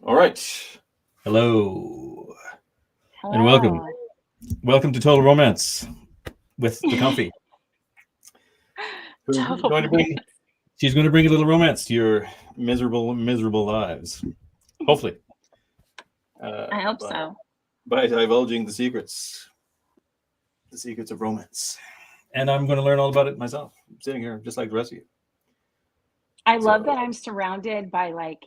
All right. Hello and welcome. Hello. Welcome to Total Romance with the Comfy. Who's Total going to bring? She's going to bring a little romance to your miserable lives. Hopefully, I hope so. by divulging the secrets of romance. And I'm going to learn all about it myself. I'm sitting here just like the rest of you. I love that I'm surrounded by like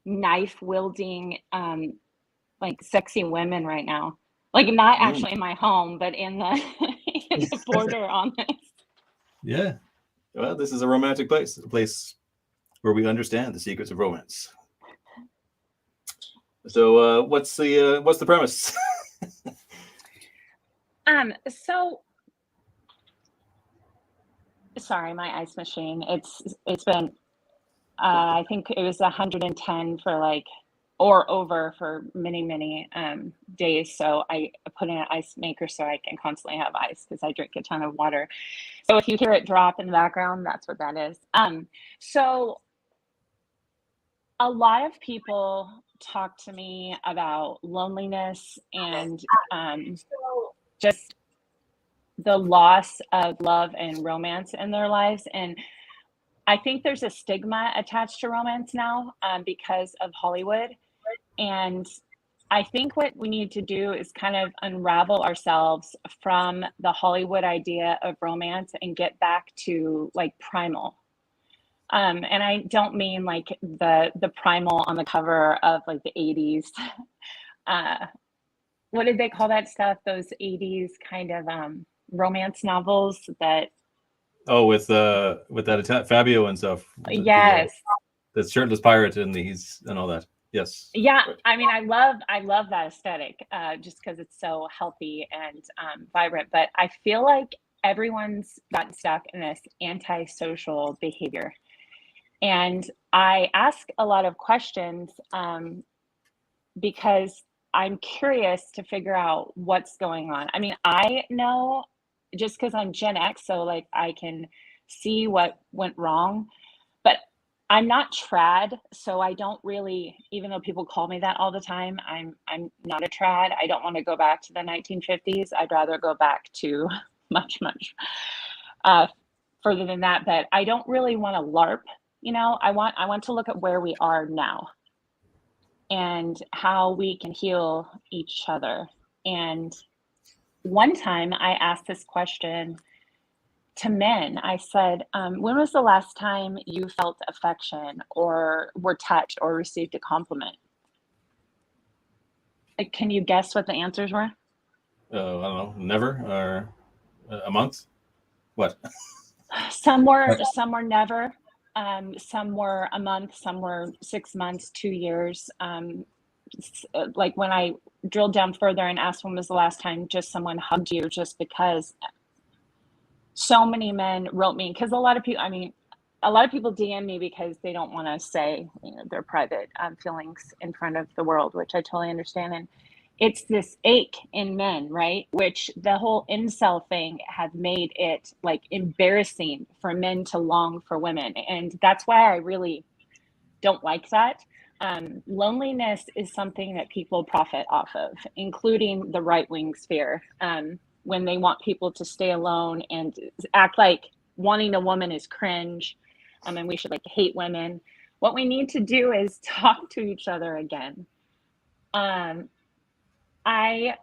knife wielding, like sexy women right now. Like not actually in my home, but in the in the border on this. Yeah. Well, this is a romantic place, a place where we understand the secrets of romance. So, what's the premise? So sorry, my ice machine. It's been I think it was 110 for like or over for many days. So I put in an ice maker so I can constantly have ice because I drink a ton of water. So if you hear it drop in the background, that's what that is. So a lot of people talk to me about loneliness and just the loss of love and romance in their lives. And I think there's a stigma attached to romance now because of Hollywood. And I think what we need to do is kind of unravel ourselves from the Hollywood idea of romance and get back to like primal. And I don't mean like the primal on the cover of like the 80s. What did they call that stuff? Those 80s kind of romance novels that. Oh, with that Fabio and stuff. Yes. The shirtless pirate and all that. Yes. Yeah, right. I mean, I love that aesthetic just because it's so healthy and vibrant. But I feel like everyone's gotten stuck in this antisocial behavior. And I ask a lot of questions because I'm curious to figure out what's going on. I mean, I know just because I'm Gen X, so like I can see what went wrong, but I'm not trad, so I don't really, even though people call me that all the time, I'm not a trad. I don't want to go back to the 1950s. I'd rather go back to much further than that. But I don't really want to LARP. You know, I want to look at where we are now and how we can heal each other. And one time I asked this question to men. I said, when was the last time you felt affection or were touched or received a compliment? Can you guess what the answers were? I don't know. Never or a month? What? Some were never. Some were a month. Some were 6 months, 2 years. Like when I drilled down further and asked when was the last time just someone hugged you, just because so many men wrote me, because a lot of people DM me because they don't want to say, you know, their private feelings in front of the world, which I totally understand. And it's this ache in men, right? Which the whole incel thing has made it like embarrassing for men to long for women. And that's why I really don't like that. Loneliness is something that people profit off of, including the right-wing sphere. When they want people to stay alone and act like wanting a woman is cringe, and we should like hate women. What we need to do is talk to each other again. I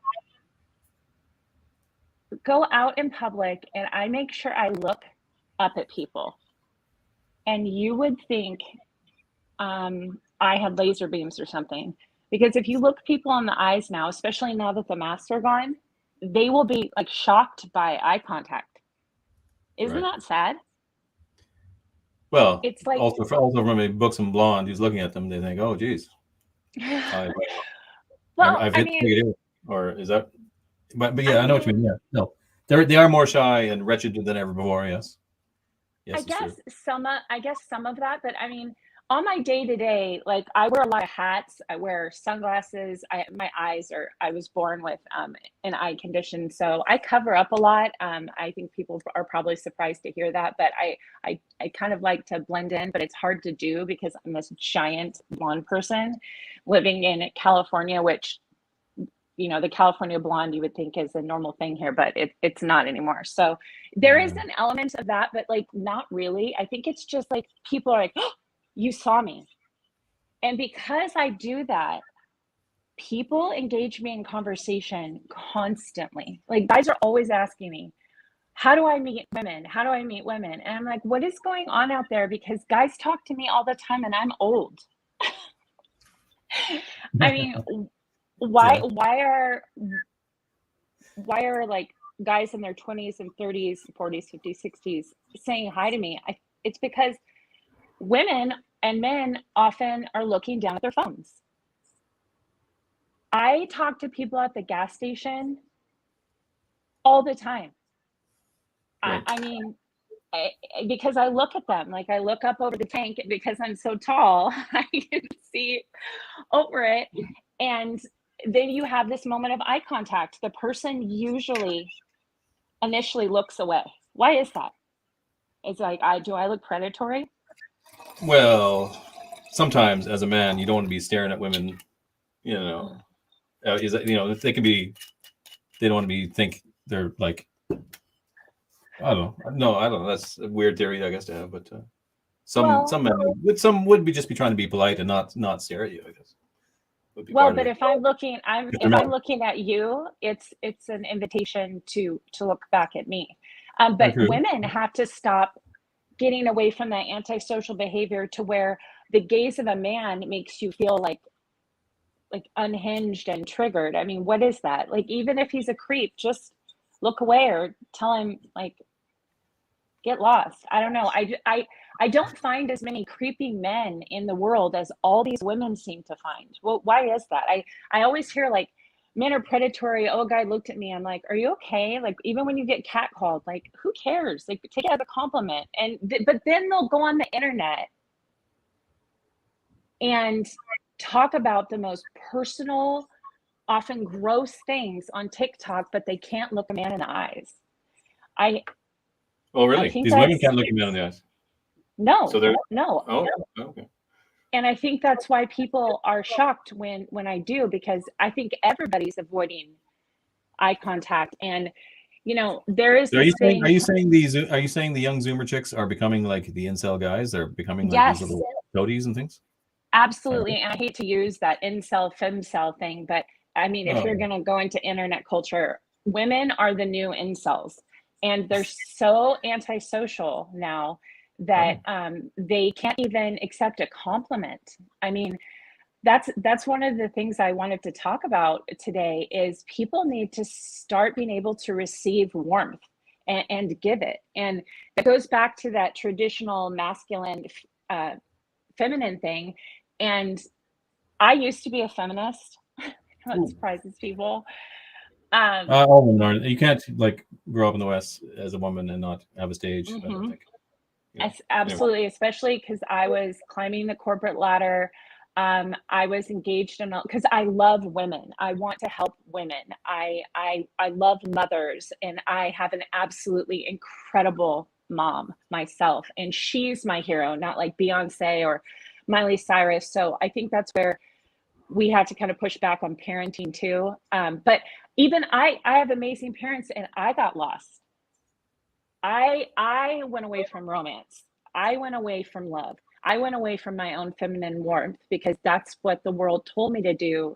go out in public and I make sure I look up at people. And you would think I had laser beams or something. Because if you look people in the eyes now, especially now that the masks are gone, they will be like shocked by eye contact. Isn't that sad? Well, it's like also from a Buxom blonde who's looking at them, they think, "Oh, geez, well, I've hit negative," or is that? But yeah, I know what you mean. Yeah, no, they are more shy and wretched than ever before. Yes, I guess some of that, but I mean, on my day to day, like I wear a lot of hats, I wear sunglasses. I was born with an eye condition, so I cover up a lot. I think people are probably surprised to hear that, but I kind of like to blend in, but it's hard to do because I'm this giant blonde person living in California, which, you know, the California blonde you would think is a normal thing here, but it's not anymore. So there is an element of that, but like not really. I think it's just like people are like, oh, you saw me. And because I do that, people engage me in conversation constantly. Like guys are always asking me, how do I meet women? How do I meet women? And I'm like, what is going on out there? Because guys talk to me all the time and I'm old. I mean, why are like guys in their 20s and 30s, 40s, 50s, 60s saying hi to me? It's because women and men often are looking down at their phones. I talk to people at the gas station all the time. Right. I mean, because I look at them, like I look up over the tank because I'm so tall, I can see over it. And then you have this moment of eye contact. The person usually initially looks away. Why is that? It's like, do I look predatory? Well, sometimes as a man, you don't want to be staring at women. You know, is that, you know, they can be. They don't want to be think they're like. I don't know. No, I don't know. That's a weird theory, I guess, to have. But some men would be just be trying to be polite and not stare at you, I guess. Well, but if I'm looking at you, it's an invitation to look back at me. But women have to stop getting away from that antisocial behavior to where the gaze of a man makes you feel like unhinged and triggered. I mean, what is that? Like, even if he's a creep, just look away or tell him, like, get lost. I don't know. I don't find as many creepy men in the world as all these women seem to find. Well, why is that? I always hear like men are predatory. Oh, a guy looked at me. I'm like, are you okay? Like, even when you get catcalled, like, who cares? Like, take it as a compliment. But then they'll go on the internet and talk about the most personal, often gross things on TikTok, but they can't look a man in the eyes. Oh, really? These women can't look a man in the eyes? No. So they're no. Oh, okay. And I think that's why people are shocked when I do, because I think everybody's avoiding eye contact. And, you know, there is this thing. Are you saying the young Zoomer chicks are becoming like the incel guys? They're becoming like these little toadies and things? Absolutely. And I hate to use that incel, fem-cell thing, but I mean, if you're going to go into internet culture, women are the new incels. And they're so antisocial now that they can't even accept a compliment. I mean, that's one of the things I wanted to talk about today is people need to start being able to receive warmth and give it. And it goes back to that traditional masculine, feminine thing. And I used to be a feminist. That surprises people. All women are. You can't like grow up in the West as a woman and not have a stage. I don't think. Absolutely, anyway. Especially because I was climbing the corporate ladder. I was engaged in because I love women. I want to help women. I love mothers, and I have an absolutely incredible mom myself, and she's my hero, not like Beyonce or Miley Cyrus. So I think that's where we have to kind of push back on parenting too. But even I have amazing parents, and I got lost. I went away from romance. I went away from love. I went away from my own feminine warmth because that's what the world told me to do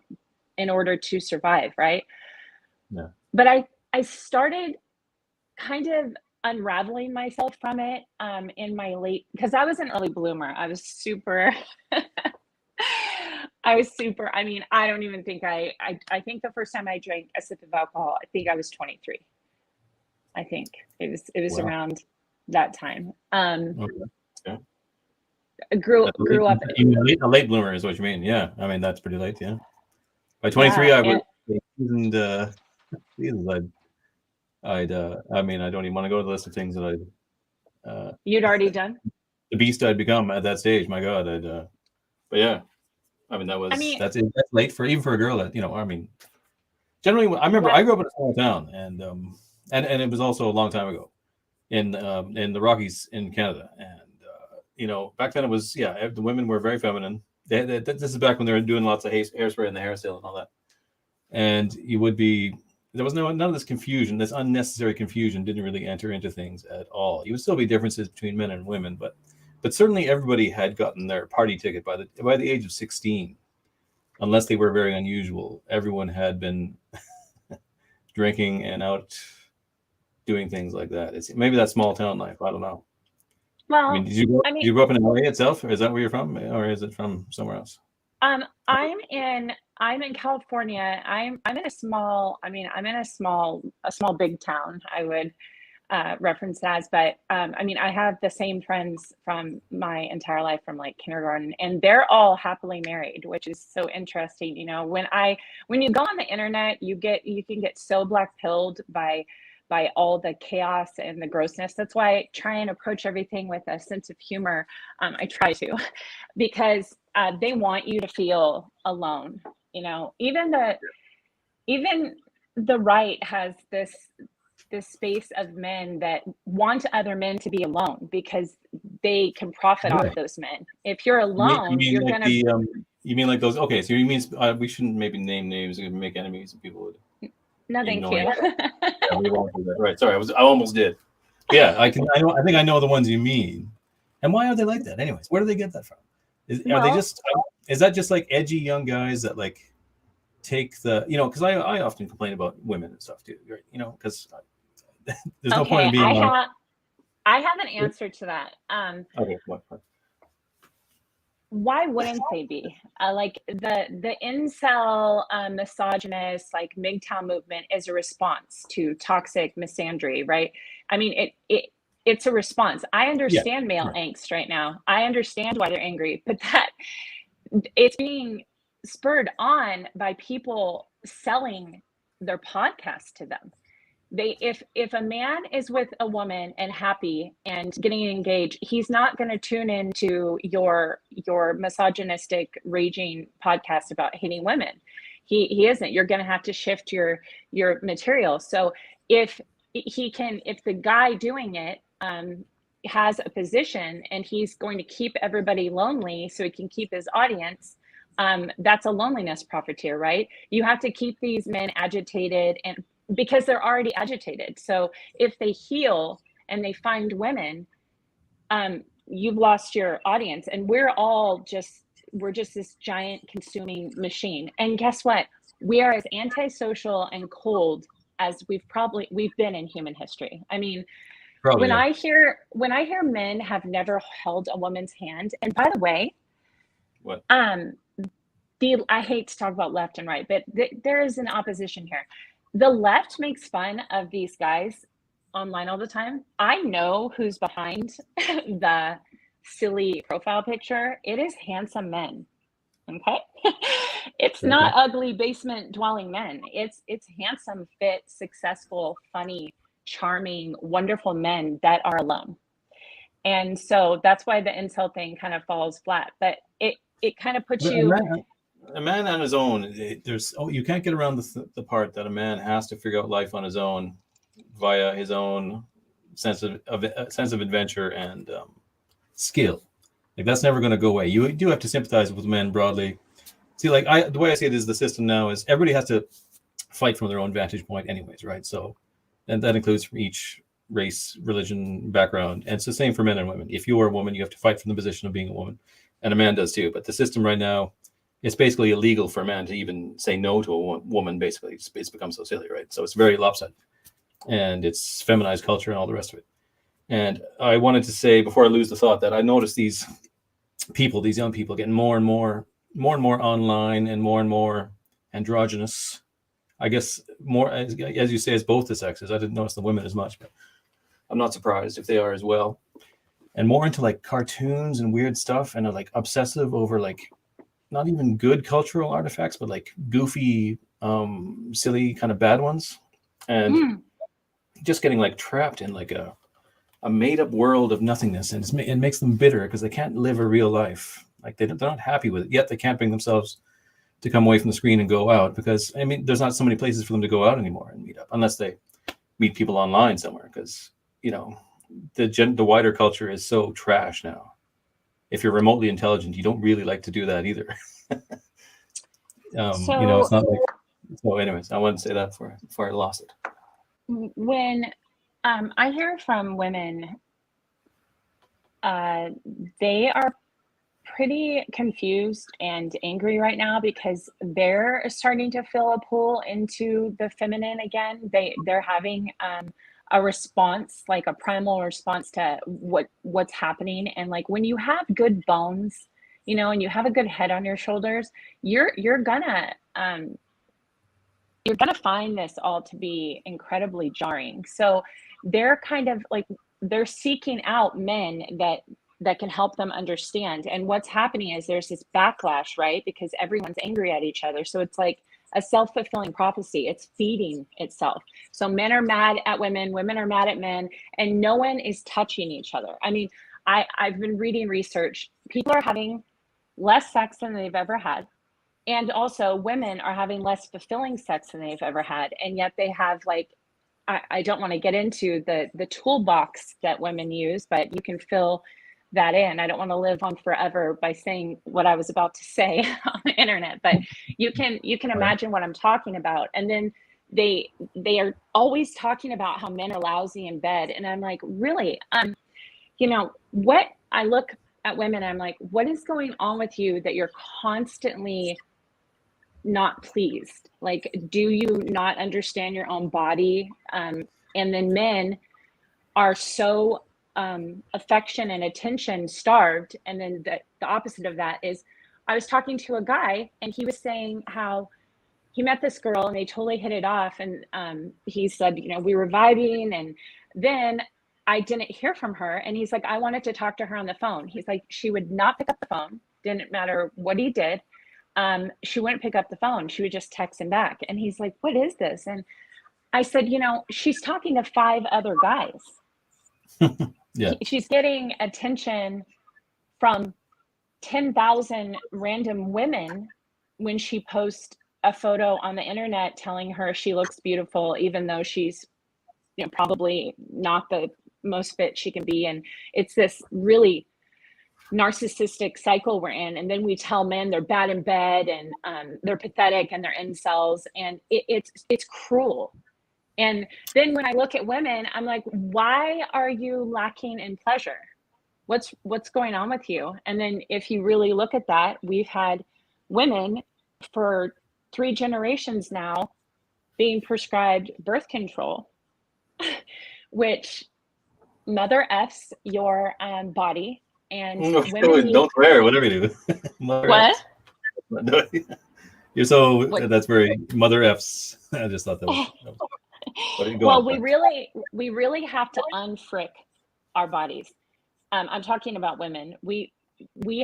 in order to survive, right? Yeah. But I started kind of unraveling myself from it in my late, because I was an early bloomer. I was super I mean, I don't even think I think the first time I drank a sip of alcohol, I think I was 23. I think it was around that time. Okay. Grew up. A late bloomer is what you mean. Yeah, I mean that's pretty late. Yeah, by 23, I was seasoned. I mean, I don't even want to go to the list of things that you'd already done. the beast I'd become at that stage. My God, but yeah, I mean, that's late for even for a girl that, I mean, generally, I remember I grew up in a small town, and it was also a long time ago in the Rockies in Canada, and back then it was the women were very feminine. This is back when they were doing lots of hairspray in the hairstyle and all that, and there was none of this confusion, this unnecessary confusion didn't really enter into things at all. You would still be differences between men and women, but certainly everybody had gotten their party ticket by the age of 16, unless they were very unusual. Everyone had been drinking and out doing things like that. Maybe that small town life. I don't know. Well, I mean, did you grow up in LA itself? Is that where you're from, or is it from somewhere else? I'm in California. I'm in a small big town, I would reference as, but I have the same friends from my entire life, from like kindergarten, and they're all happily married, which is so interesting. When you go on the internet, you can get so black-pilled by all the chaos and the grossness. That's why I try and approach everything with a sense of humor. I try to, because they want you to feel alone. Even the right has this space of men that want other men to be alone because they can profit off those men. If you're alone, you you're gonna. You mean like those? Okay, so you mean we shouldn't maybe name names and make enemies of people would. No, thank you. Yeah, we won't do that. Right. Sorry, I almost did. Yeah, I think I know the ones you mean. And why are they like that, anyways? Where do they get that from? Is that just like edgy young guys that like take the because I often complain about women and stuff too, right? Because there's no point in being. I have an answer to that. Okay, what? Why wouldn't they be? Like the incel misogynist, like MGTOW movement is a response to toxic misandry, right? I mean, it's a response. I understand male angst right now. I understand why they're angry, but that it's being spurred on by people selling their podcast to them. If a man is with a woman and happy and getting engaged, he's not going to tune into your misogynistic raging podcast about hating women. He isn't. You're going to have to shift your material. So if the guy doing it has a position and he's going to keep everybody lonely so he can keep his audience, that's a loneliness profiteer, right? You have to keep these men agitated, and because they're already agitated. So if they heal and they find women, you've lost your audience. And we're just this giant consuming machine. And guess what? We are as antisocial and cold as we've been in human history. I mean, when I hear men have never held a woman's hand, and by the way, what? I hate to talk about left and right, but there is an opposition here. The left makes fun of these guys online all the time. I know who's behind the silly profile picture. It is handsome men. Okay. It's not ugly basement dwelling men. It's handsome, fit, successful, funny, charming, wonderful men that are alone. And so that's why the incel thing kind of falls flat. But it kind of puts you. A man on his own, you can't get around the part that a man has to figure out life on his own via his own sense of adventure and skill. Like that's never going to go away. You do have to sympathize with men broadly. See, like the way I see it is the system now is everybody has to fight from their own vantage point, anyways, right? So, and that includes from each race, religion, background, and it's the same for men and women. If you are a woman, you have to fight from the position of being a woman, and a man does too. But the system right now. It's basically illegal for a man to even say no to a woman, basically. It's become so silly, right? So it's very lopsided. And it's feminized culture and all the rest of it. And I wanted to say, before I lose the thought, that I noticed these young people, getting more and more online and more androgynous. I guess more, as you say, as both the sexes. I didn't notice the women as much, but I'm not surprised if they are as well. And more into like cartoons and weird stuff, and are like obsessive over like, not even good cultural artifacts, but like goofy, silly kind of bad ones, and just getting like trapped in like a a made-up world of nothingness, and it makes them bitter because they can't live a real life. Like they're not happy with it, yet they can't bring themselves to come away from the screen and go out, because I mean, there's not so many places for them to go out anymore and meet up, unless they meet people online somewhere, because you know the wider culture is so trash now. If you're remotely intelligent, you don't really like to do that either. You know, it's not like. So, anyways, I wanted to say that before I lost it. When I hear from women, they are pretty confused and angry right now because they're starting to feel a pull into the feminine again. They're having a response, like a primal response to what's happening. And like when you have good bones, you know, and you have a good head on your shoulders, you're gonna find this all to be incredibly jarring. So they're kind of like, they're seeking out men that can help them understand. And what's happening is there's this backlash, right? Because everyone's angry at each other. So it's like a self-fulfilling prophecy. It's feeding itself. So men are mad at women, women are mad at men, and no one is touching each other. I mean, I've been reading research. People are having less sex than they've ever had. And also women are having less fulfilling sex than they've ever had. And yet they have like, I don't want to get into the toolbox that women use, but you can fill that in. I don't want to live on forever by saying what I was about to say on the internet, but you can imagine what I'm talking about. And then they are always talking about how men are lousy in bed. And I'm like, really? You know, what I look at women, I'm like, what is going on with you that you're constantly not pleased? Like, do you not understand your own body? And then men are so affection and attention starved. And then the opposite of that is, I was talking to a guy and he was saying how he met this girl and they totally hit it off. And he said, you know, we were vibing, and then I didn't hear from her. And he's like, I wanted to talk to her on the phone. He's like, she would not pick up the phone. Didn't matter what he did. She wouldn't pick up the phone. She would just text him back. And he's like, what is this? And I said, you know, she's talking to 5 other guys. Yeah. She's getting attention from 10,000 random women when she posts a photo on the internet telling her she looks beautiful, even though she's, you know, probably not the most fit she can be. And it's this really narcissistic cycle we're in. And then we tell men they're bad in bed, and they're pathetic, and they're incels, and it's cruel. And then when I look at women, I'm like, why are you lacking in pleasure? What's going on with you? And then if you really look at that, we've had women for 3 generations now being prescribed birth control, which mother F's your body. And women don't swear, whatever you do. What? You're so, What? that's very mother F's. I just thought that was well, we really have to unfrick our bodies. I'm talking about women. We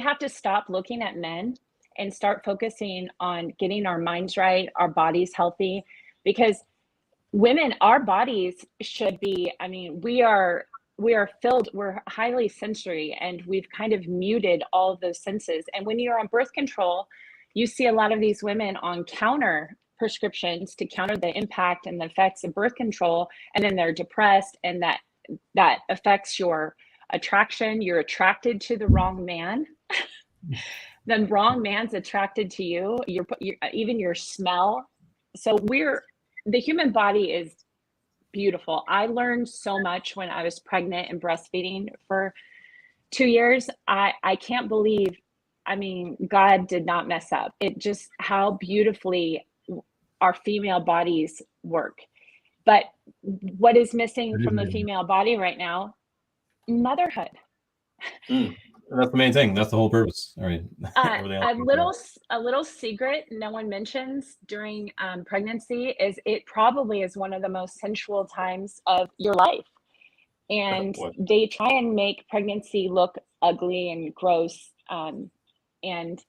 have to stop looking at men and start focusing on getting our minds right, our bodies healthy, because women, our bodies should be, I mean, we are filled, we're highly sensory, and we've kind of muted all of those senses. And when you're on birth control, you see a lot of these women on counter prescriptions to counter the impact and the effects of birth control, and then they're depressed, and that affects your attraction. You're attracted to the wrong man. The wrong man's attracted to you. You're even your smell. So the human body is beautiful. I learned so much when I was pregnant and breastfeeding for 2 years. I can't believe, I mean, God did not mess up. It just how beautifully our female bodies work. But what is missing from the female body right now? Motherhood. That's the main thing. That's the whole purpose. All right. A little secret no one mentions during pregnancy is it probably is one of the most sensual times of your life. And they try and make pregnancy look ugly and gross. And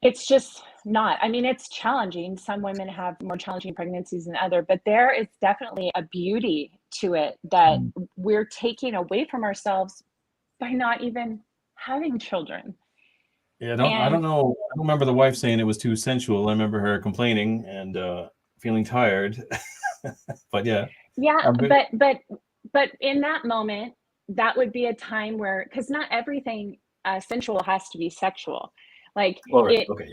it's just not. I mean, it's challenging. Some women have more challenging pregnancies than others, but there is definitely a beauty to it that we're taking away from ourselves by not even having children. Yeah, I don't know. I don't remember the wife saying it was too sensual. I remember her complaining and feeling tired. But yeah. Yeah, but in that moment, that would be a time where, because not everything sensual has to be sexual. Like All right. it, Okay.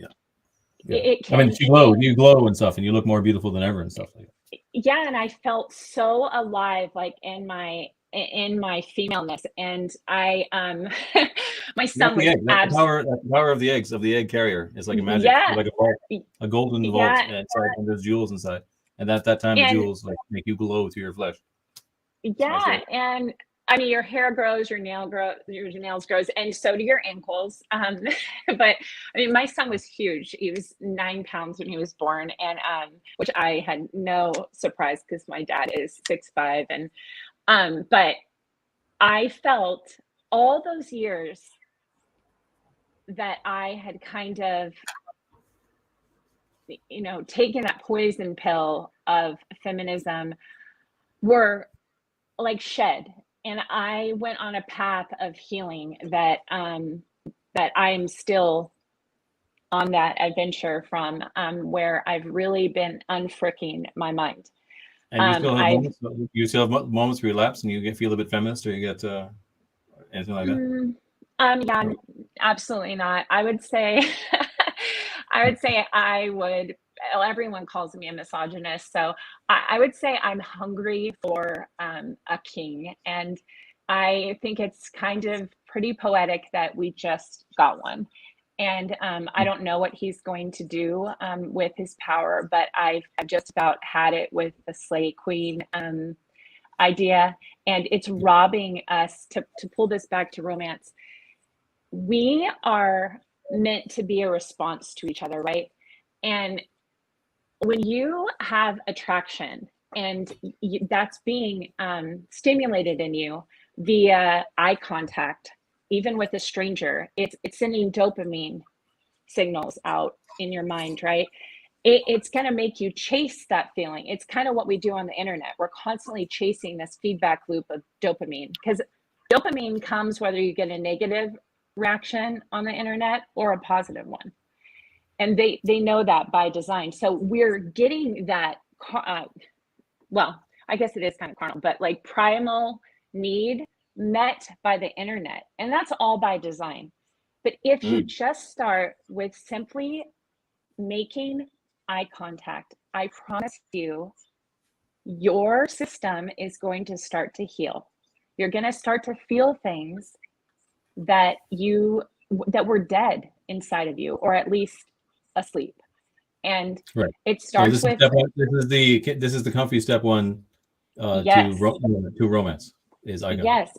Yeah. it I mean, can. you glow and stuff, and you look more beautiful than ever and stuff like that. Yeah, and I felt so alive, like in my femaleness, and I my son was That's the power of the eggs, of the egg carrier. It's like a magic, yeah, like a vault, a golden vault, yeah, and there's jewels inside. And that time the and jewels like make you glow through your flesh. yeah, and I mean your hair grows, your nails grows, and so do your ankles. But I mean, my son was huge. He was 9 pounds when he was born, and which I had no surprise because my dad is 6'5", and but I felt all those years that I had kind of, taken that poison pill of feminism were like shed. And I went on a path of healing that I'm still on that adventure from, where I've really been unfricking my mind. And you still have moments. You still have moments where you lapse and you feel a bit feminist, or you get anything like that. Yeah, absolutely not. I would say, everyone calls me a misogynist. So I would say I'm hungry for a king. And I think it's kind of pretty poetic that we just got one. And I don't know what he's going to do with his power, but I've just about had it with the Slay Queen idea. And it's robbing us, to pull this back to romance. We are meant to be a response to each other, right? And when you have attraction and that's being stimulated in you via eye contact, even with a stranger, it's sending dopamine signals out in your mind, right? It's going to make you chase that feeling. It's kind of what we do on the internet. We're constantly chasing this feedback loop of dopamine, because dopamine comes whether you get a negative reaction on the internet or a positive one. And they know that by design. So we're getting that, well, I guess it is kind of carnal, but like primal need met by the internet. And that's all by design. But if you just start with simply making eye contact, I promise you, your system is going to start to heal. You're going to start to feel things that were dead inside of you, or at least asleep. And right. It starts with this is the comfy step one yes. to romance is eye contact. Yes.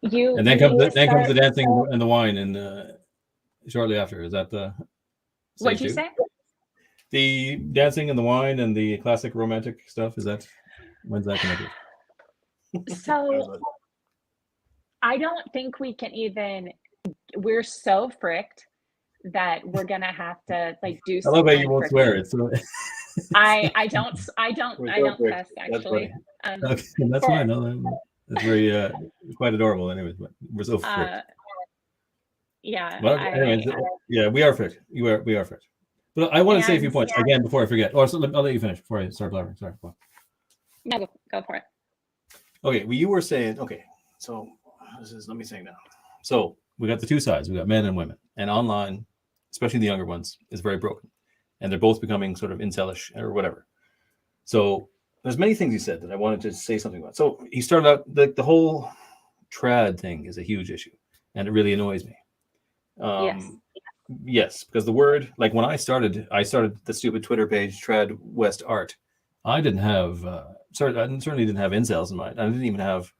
And then comes the dancing and the wine, and shortly after. Is that the what'd you say? The dancing and the wine and the classic romantic stuff, when's that gonna be? So I don't think we can even, we're so fricked that we're gonna have to like do I love how some you won't swear. It's I don't cuss, actually. Okay, that's fine. No, that's very quite adorable anyways, but we're so fricked. Yeah. But anyways, yeah, we are fricked. We are fricked. But I want to say a few points again before I forget. I'll let you finish before I start blabbering. Sorry. No, go for it. Okay, well, you were saying, okay, so let me say now. So we got the two sides. We got men and women. And online, especially the younger ones, is very broken. And they're both becoming sort of incelish or whatever. So there's many things he said that I wanted to say something about. So he started out, the whole trad thing is a huge issue. And it really annoys me. Yes, because the word, like when I started the stupid Twitter page, Trad West Art. I didn't have, I certainly didn't have incels in mind. I didn't even have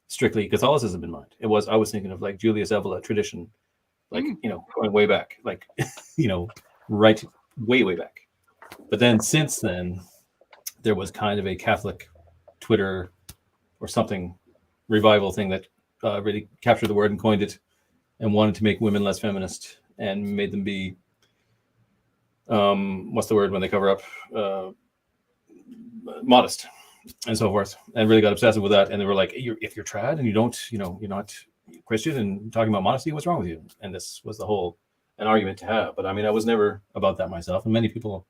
strictly Catholicism in mind. I was thinking of like Julius Evola tradition, like, going way back, like, right, way back. But then since then, there was kind of a Catholic Twitter or something revival thing that really captured the word and coined it and wanted to make women less feminist and made them be, what's the word when they cover up? Modest. and so forth, and really got obsessive with that. And they were like, if you're trad and you don't, you're not Christian and talking about modesty, what's wrong with you? And this was an argument to have. But I mean, I was never about that myself, and many people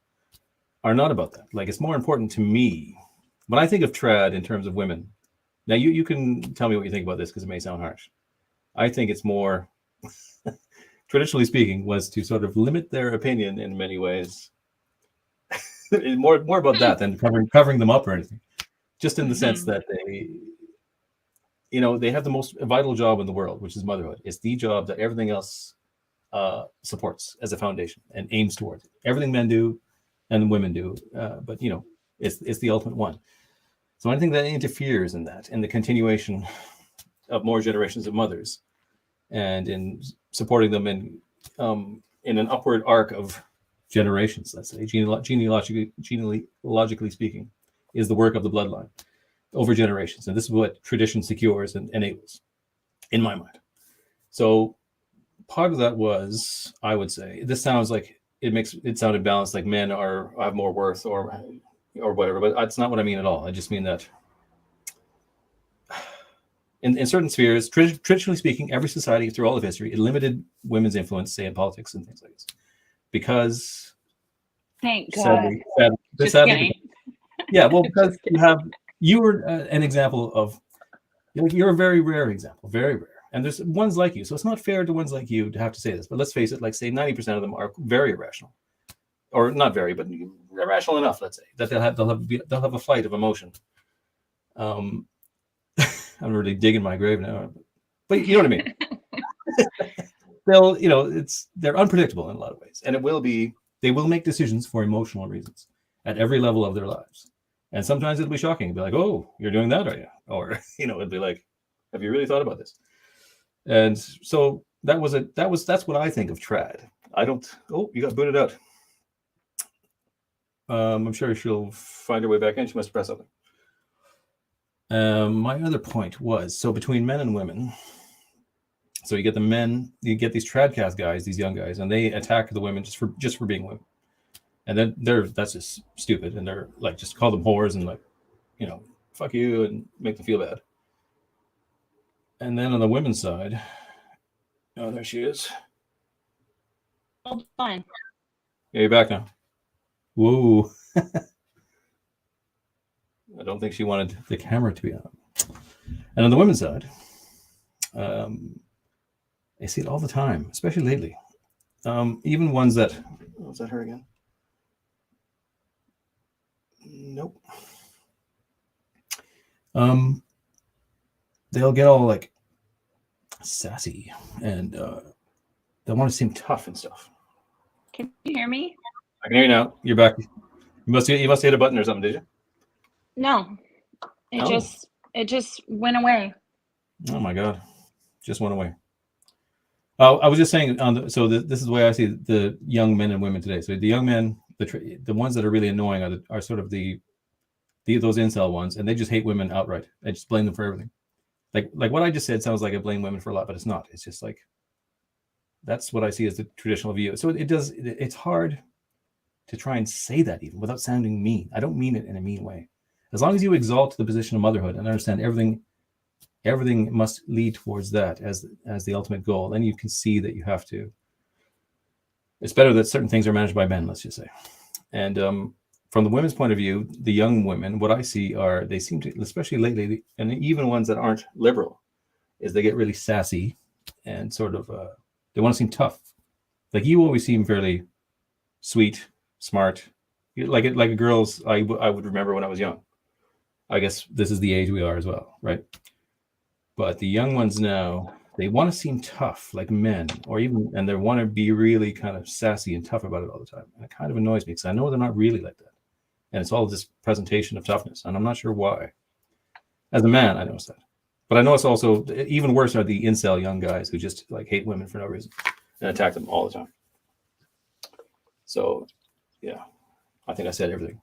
are not about that. Like, it's more important to me when I think of trad in terms of women. Now, you can tell me what you think about this because it may sound harsh. I think it's more, traditionally speaking, was to sort of limit their opinion in many ways. more about that than covering them up or anything. Just in the sense that they have the most vital job in the world, which is motherhood. It's the job that everything else supports as a foundation and aims towards. Everything men do and women do, but it's the ultimate one. So anything that interferes in that, in the continuation of more generations of mothers, and in supporting them in an upward arc of generations, let's say, genealogically speaking, is the work of the bloodline over generations. And this is what tradition secures and enables, in my mind. So part of that was, I would say, this sounds like it sounded balanced, like men have more worth or whatever, but that's not what I mean at all. I just mean that in certain spheres, traditionally speaking, every society through all of history, it limited women's influence, say in politics and things like this, because thank God. Sadly, yeah, well, because you were an example of, you're a very rare example, very rare. And there's ones like you. So it's not fair to ones like you to have to say this, but let's face it, like say 90% of them are very irrational, or not very, but irrational enough, let's say, that they'll have a flight of emotion. I'm really digging my grave now, but you know what I mean? They're unpredictable in a lot of ways, and they will make decisions for emotional reasons at every level of their lives. And sometimes it'll be shocking. It'll be like, "Oh, you're doing that, are you?" Or it'll be like, "Have you really thought about this?" And so that's what I think of trad. I don't. Oh, you got booted out. I'm sure she'll find her way back in. She must press something. My other point was, so between men and women, so you get the men, you get these tradcast guys, these young guys, and they attack the women just for being women. And then that's just stupid. And they're like, just call them whores and like, fuck you, and make them feel bad. And then on the women's side, oh, there she is. Hold on. Yeah, you're back now. Whoa. I don't think she wanted the camera to be on. And on the women's side, I see it all the time, especially lately. Even ones that... Oh, is that her again? Nope. They'll get all like sassy and they want to seem tough and stuff. Can you hear me? I can hear you now. You're back. You must hit a button or something, did you? No. It just went away. Oh my God. Just went away. I was just saying, this is the way I see the young men and women today. So the young men, the ones that are really annoying are sort of those incel ones, and they just hate women outright. I just blame them for everything. Like what I just said sounds like I blame women for a lot, but it's not. It's just like, that's what I see as the traditional view. So it's hard to try and say that even without sounding mean. I don't mean it in a mean way. As long as you exalt the position of motherhood and understand everything must lead towards that as the ultimate goal, then you can see that you have to. It's better that certain things are managed by men, let's just say. And from the women's point of view, the young women, what I see they seem to, especially lately, and even ones that aren't liberal, is they get really sassy and sort of they want to seem tough. Like you always seem fairly sweet, smart, like a girl's. I would remember when I was young. I guess this is the age we are as well, right? But the young ones now, they want to seem tough like men, and they want to be really kind of sassy and tough about it all the time. And it kind of annoys me because I know they're not really like that. And it's all this presentation of toughness. And I'm not sure why. As a man, I notice that. But I know it's also, even worse are the incel young guys who just like hate women for no reason and attack them all the time. So, yeah, I think I said everything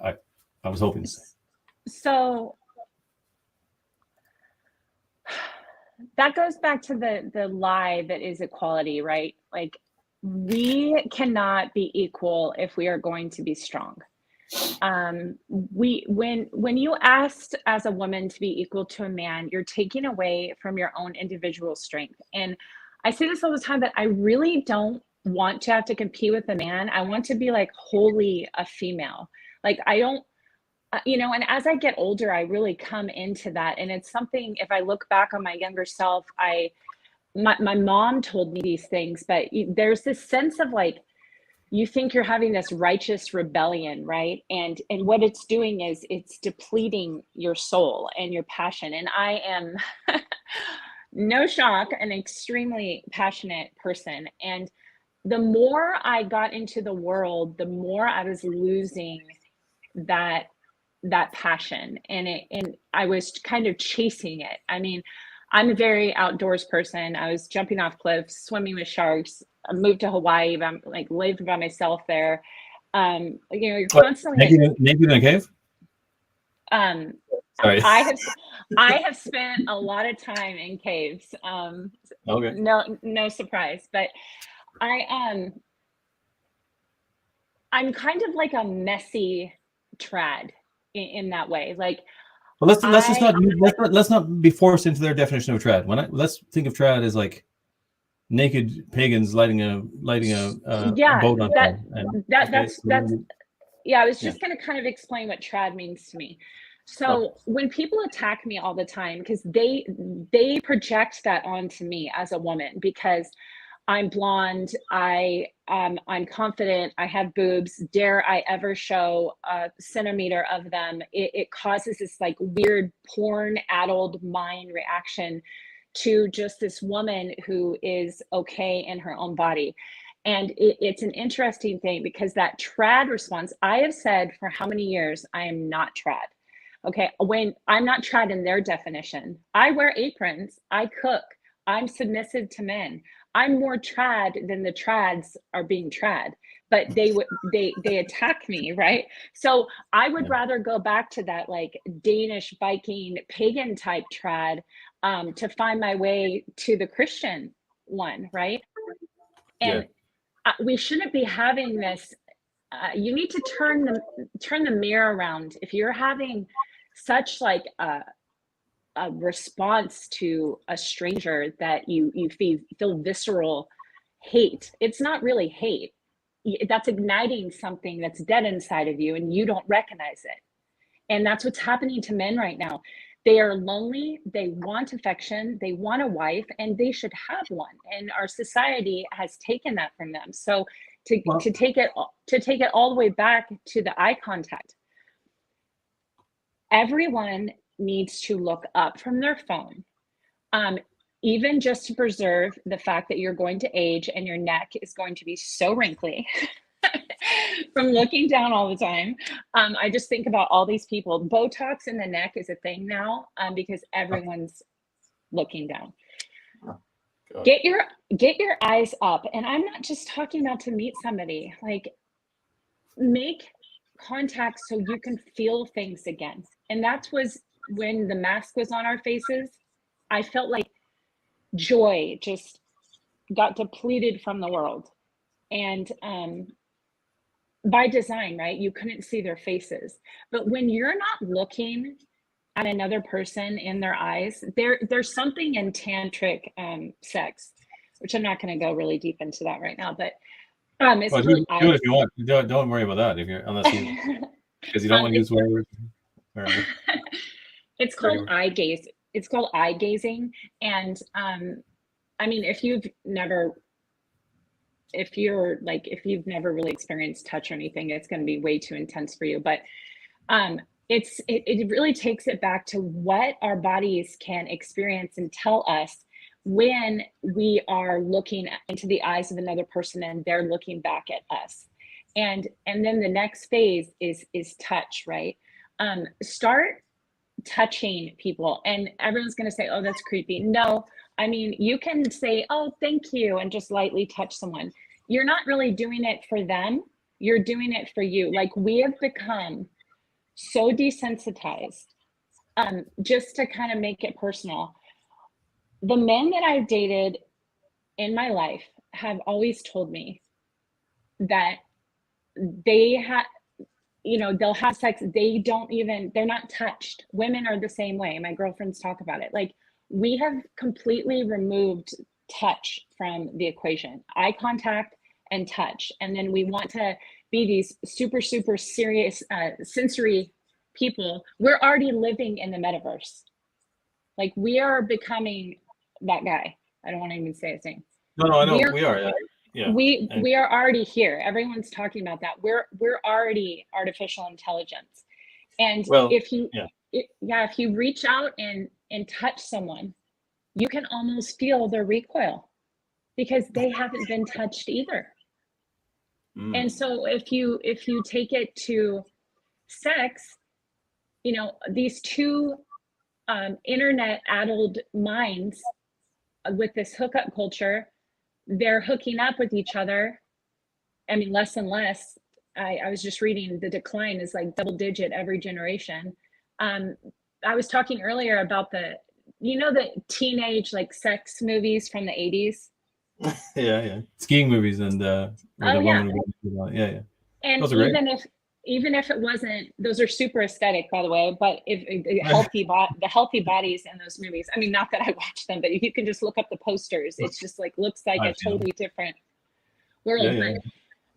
I was hoping to say. So that goes back to the lie that is equality, right? Like, we cannot be equal if we are going to be strong. When you asked as a woman to be equal to a man, you're taking away from your own individual strength. And I say this all the time, but I really don't want to have to compete with a man. I want to be like wholly a female. Like I don't, and as I get older, I really come into that. And it's something, if I look back on my younger self, my mom told me these things, but there's this sense of like, you think you're having this righteous rebellion, right? And what it's doing is it's depleting your soul and your passion. And I am, no shock, an extremely passionate person. And the more I got into the world, the more I was losing that passion, and I was kind of chasing it. I mean, I'm a very outdoors person. I was jumping off cliffs, swimming with sharks. I moved to Hawaii, but I'm like lived by myself there. You're constantly naked in a cave. Sorry. I have spent a lot of time in caves. Okay. No surprise, but I'm kind of like a messy trad in that way. Like, well, let's not be forced into their definition of trad. Let's think of trad as like naked pagans lighting a boat on fire. I was just going to kind of explain what trad means to me. So when people attack me all the time, because they project that onto me as a woman, because I'm blonde, I'm confident, I have boobs, dare I ever show a centimeter of them, it causes this like weird porn-addled mind reaction to just this woman who is okay in her own body. And it's an interesting thing, because that trad response, I have said for how many years I am not trad. Okay, when I'm not trad in their definition, I wear aprons, I cook, I'm submissive to men. I'm more trad than the trads are being trad, but they attack me, right? So I would rather go back to that like Danish Viking pagan type trad to find my way to the Christian one, right? And we shouldn't be having this. You need to turn the mirror around. If you're having such like a response to a stranger that you feel visceral hate, it's not really hate. That's igniting something that's dead inside of you, and you don't recognize it. And that's what's happening to men right now. They are lonely, they want affection, they want a wife, and they should have one. And our society has taken that from them. So to take it all the way back to the eye contact, everyone needs to look up from their phone, even just to preserve the fact that you're going to age and your neck is going to be so wrinkly from looking down all the time. I just think about all these people. Botox in the neck is a thing now, because everyone's looking down. Get your eyes up. And I'm not just talking about to meet somebody. Like, make contact so you can feel things again. And that was when the mask was on our faces. I felt like joy just got depleted from the world. And by design, right? You couldn't see their faces. But when you're not looking at another person in their eyes, there's something in tantric sex, which I'm not going to go really deep into that right now, but it's do it if you want. Don't worry about that because you don't want to use words. It's called eye gaze. It's called eye gazing. And I mean, if you've never really experienced touch or anything, it's going to be way too intense for you. But it really takes it back to what our bodies can experience and tell us when we are looking into the eyes of another person and they're looking back at us. And then the next phase is touch, right? Start touching people, and everyone's going to say, oh, that's creepy. No, I mean, you can say, oh, thank you, and just lightly touch someone. You're not really doing it for them. You're doing it for you. Like, we have become so desensitized. Just to kind of make it personal, the men that I've dated in my life have always told me that you know, they'll have sex, they're not touched. Women are the same way. My girlfriends talk about it. Like, we have completely removed touch from the equation, eye contact and touch. And then we want to be these super, super serious sensory people. We're already living in the metaverse. Like, we are becoming that guy. I don't want to even say his name. No, I know we are. Yeah. We are already here. Everyone's talking about that. We're already artificial intelligence. And if you reach out and touch someone, you can almost feel their recoil because they haven't been touched either. And so if you take it to sex, you know, these two internet addled minds with this hookup culture, they're hooking up with each other. I mean, less and less. I was just reading the decline is like double digit every generation. I was talking earlier about the teenage like sex movies from the 80s. Yeah. Skiing movies and where the woman would yeah. And even if it wasn't, those are super aesthetic, by the way, but if the healthy bodies in those movies, I mean, not that I watch them, but if you can just look up the posters, it's just like looks like a totally different world.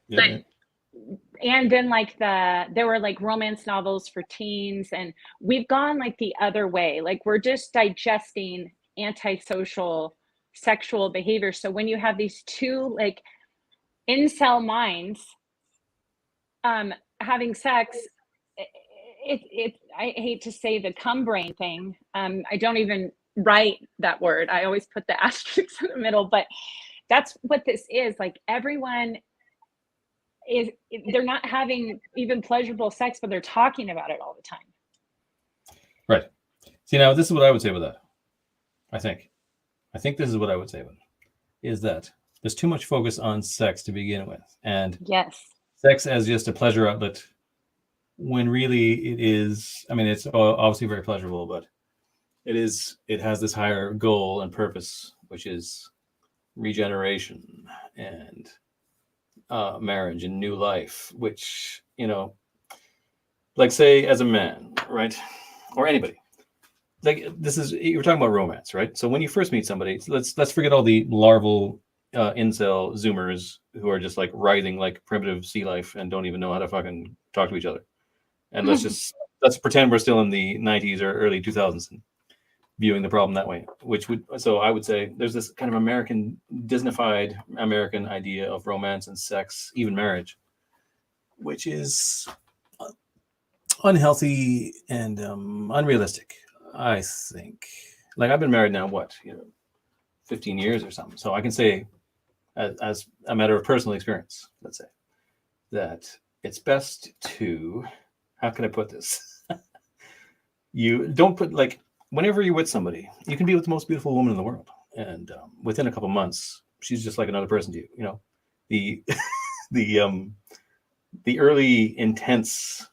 But and then like there were like romance novels for teens, and we've gone like the other way. Like, we're just digesting antisocial sexual behavior. So when you have these two like incel minds having sex, I hate to say the cum brain thing. I don't even write that word. I always put the asterisks in the middle, but that's what this is. Like, everyone they're not having even pleasurable sex, but they're talking about it all the time. Right. See, now this is what I would say with that. I think this is what I would say with it, is that there's too much focus on sex to begin with. And yes, sex as just a pleasure outlet, when really it is, I mean, it's obviously very pleasurable, but it has this higher goal and purpose, which is regeneration and marriage and new life, which, you know, like, say, as a man, right, or anybody, like, this is, you're talking about romance, right? So when you first meet somebody, let's forget all the larval incel zoomers who are just like writhing like primitive sea life and don't even know how to fucking talk to each other, and let's pretend we're still in the 90s or early 2000s and viewing the problem that way, so I would say there's this kind of Disneyfied American idea of romance and sex, even marriage, which is unhealthy and unrealistic, I think. Like, I've been married now, 15 years or something. So I can say, as a matter of personal experience, let's say, that it's best to, how can I put this? You don't put, like, whenever you're with somebody, you can be with the most beautiful woman in the world, and within a couple months, she's just like another person to you. You know, the early intense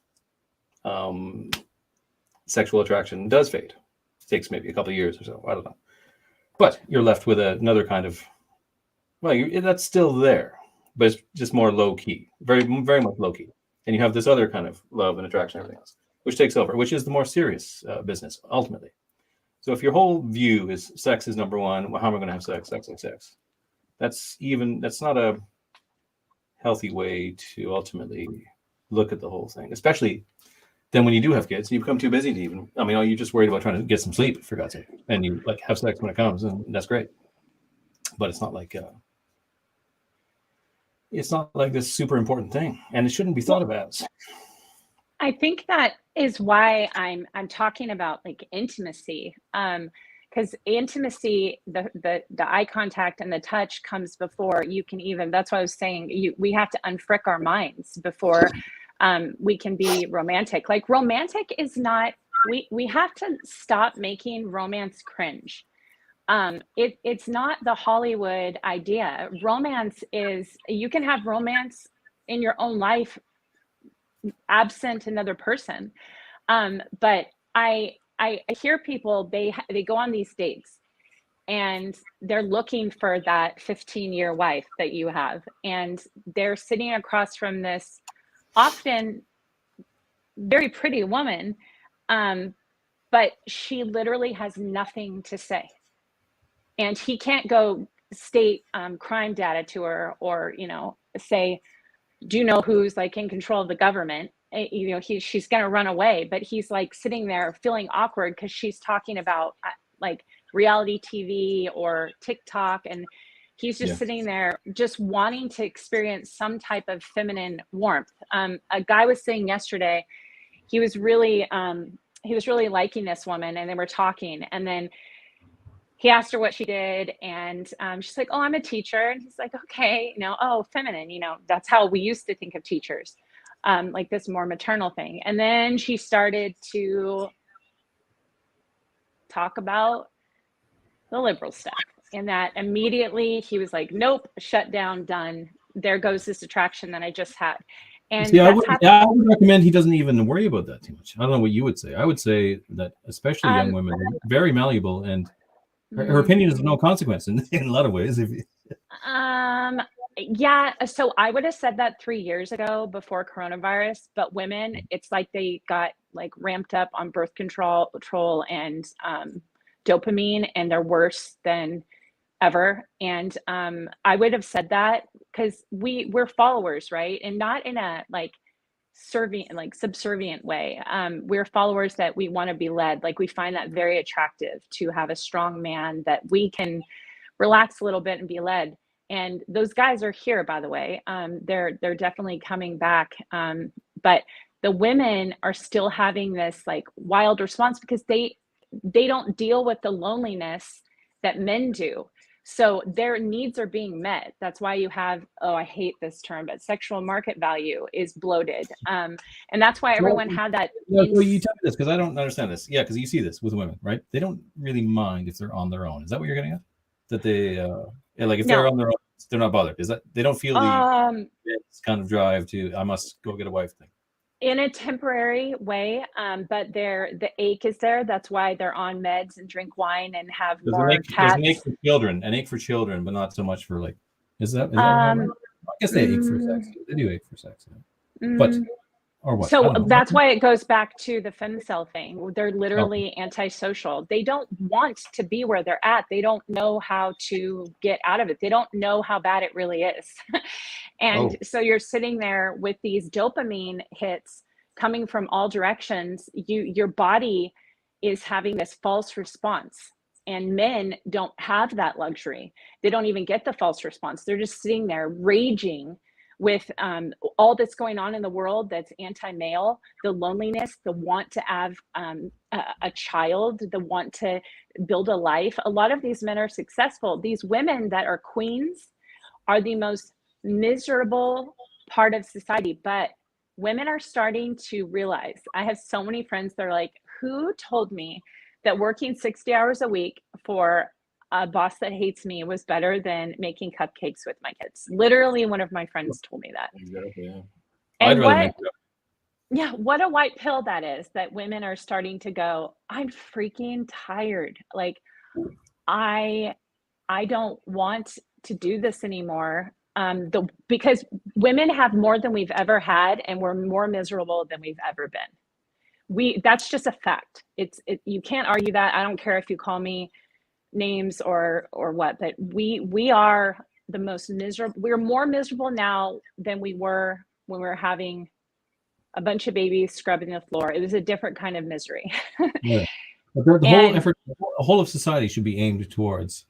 sexual attraction does fade. It takes maybe a couple of years or so. I don't know, but you're left with another kind of, that's still there, but it's just more low key, very, very much low key, and you have this other kind of love and attraction, everything else, which takes over, which is the more serious business ultimately. So if your whole view is sex is number one, well, how am I going to have sex? That's not a healthy way to ultimately look at the whole thing. Especially then when you do have kids, you become too busy to even, I mean, you're just worried about trying to get some sleep, for God's sake, and you like have sex when it comes, and that's great. But it's not like this super important thing, and it shouldn't be thought about. I think that is why I'm talking about like intimacy, because intimacy, the eye contact and the touch comes before you can even. That's why I was saying we have to unfrick our minds before we can be romantic. Like, romantic is not. We have to stop making romance cringe. It's not the Hollywood idea. Romance is, you can have romance in your own life absent another person. But I hear people, they go on these dates and they're looking for that 15-year wife that you have, and they're sitting across from this often very pretty woman, but she literally has nothing to say, and he can't go state crime data to her, or say, do you know who's like in control of the government? She's going to run away, but he's like sitting there feeling awkward because she's talking about like reality TV or TikTok, and he's just sitting there just wanting to experience some type of feminine warmth. A guy was saying yesterday, he was really liking this woman, and they were talking, and then he asked her what she did, and she's like, oh, I'm a teacher. And he's like, okay, oh, feminine, that's how we used to think of teachers, like this more maternal thing. And then she started to talk about the liberal stuff, and that immediately he was like, nope, shut down, done. There goes this attraction that I just had. And see, I would recommend he doesn't even worry about that too much. I don't know what you would say. I would say that especially young women are very malleable, and her opinion is of no consequence in a lot of ways. Yeah, so I would have said that 3 years ago before coronavirus, but women, it's like they got like ramped up on birth control and dopamine, and they're worse than ever. And I would have said that because we're followers, right? And not in a like subservient way. We're followers that we want to be led. Like, we find that very attractive to have a strong man that we can relax a little bit and be led. And those guys are here, by the way. They're definitely coming back. But the women are still having this like wild response because they don't deal with the loneliness that men do. So their needs are being met. That's why you have, I hate this term, but sexual market value is bloated. And that's why everyone had that. Well, you tell me this, because I don't understand this. Yeah, because you see this with women, right? They don't really mind if they're on their own. Is that what you're getting at? That they, like if they're on their own, they're not bothered. Is that they don't feel the kind of drive to, I must go get a wife thing? In a temporary way, but the ache is there. That's why they're on meds and drink wine and have more cats. There's an ache for children, but not so much for like. Is that I guess they ache for sex. They do ache for sex, but or what? So that's why it goes back to the fem-cell thing. They're literally antisocial. They don't want to be where they're at. They don't know how to get out of it. They don't know how bad it really is. And so you're sitting there with these dopamine hits coming from all directions. Your body is having this false response, and men don't have that luxury. They don't even get the false response. They're just sitting there raging with all that's going on in the world that's anti-male, the loneliness, the want to have a child, the want to build a life. A lot of these men are successful. These women that are queens are the most miserable part of society, but women are starting to realize. I have so many friends that are like, who told me that working 60 hours a week for a boss that hates me was better than making cupcakes with my kids? Literally, one of my friends told me that. Exactly. Yeah. And what a white pill that is, that women are starting to go, I'm freaking tired. Like, I don't want to do this anymore. Because women have more than we've ever had, and we're more miserable than we've ever been. That's just a fact. You can't argue that. I don't care if you call me names or what, but we are the most miserable. We're more miserable now than we were when we were having a bunch of babies scrubbing the floor. It was a different kind of misery. Yeah. But the whole effort, the whole of society should be aimed towards,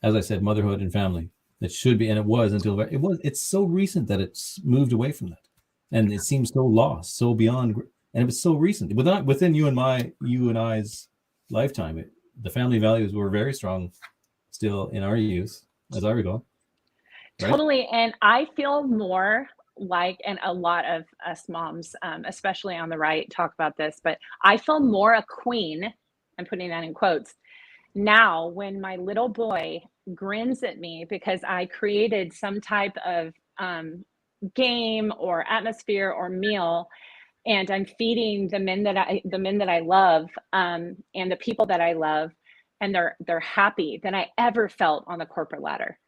as I said, motherhood and family. It should be, and it was until it's so recent that it's moved away from that, and it seems so lost, so beyond, and it was so recent. Within you and I's lifetime, the family values were very strong still in our youth, as I recall. Right? Totally. And I feel more like, and a lot of us moms, especially on the right, talk about this, but I feel more a queen, I'm putting that in quotes, now when my little boy grins at me because I created some type of game or atmosphere or meal, and I'm feeding the men that I love, and the people that I love, and they're happy than I ever felt on the corporate ladder.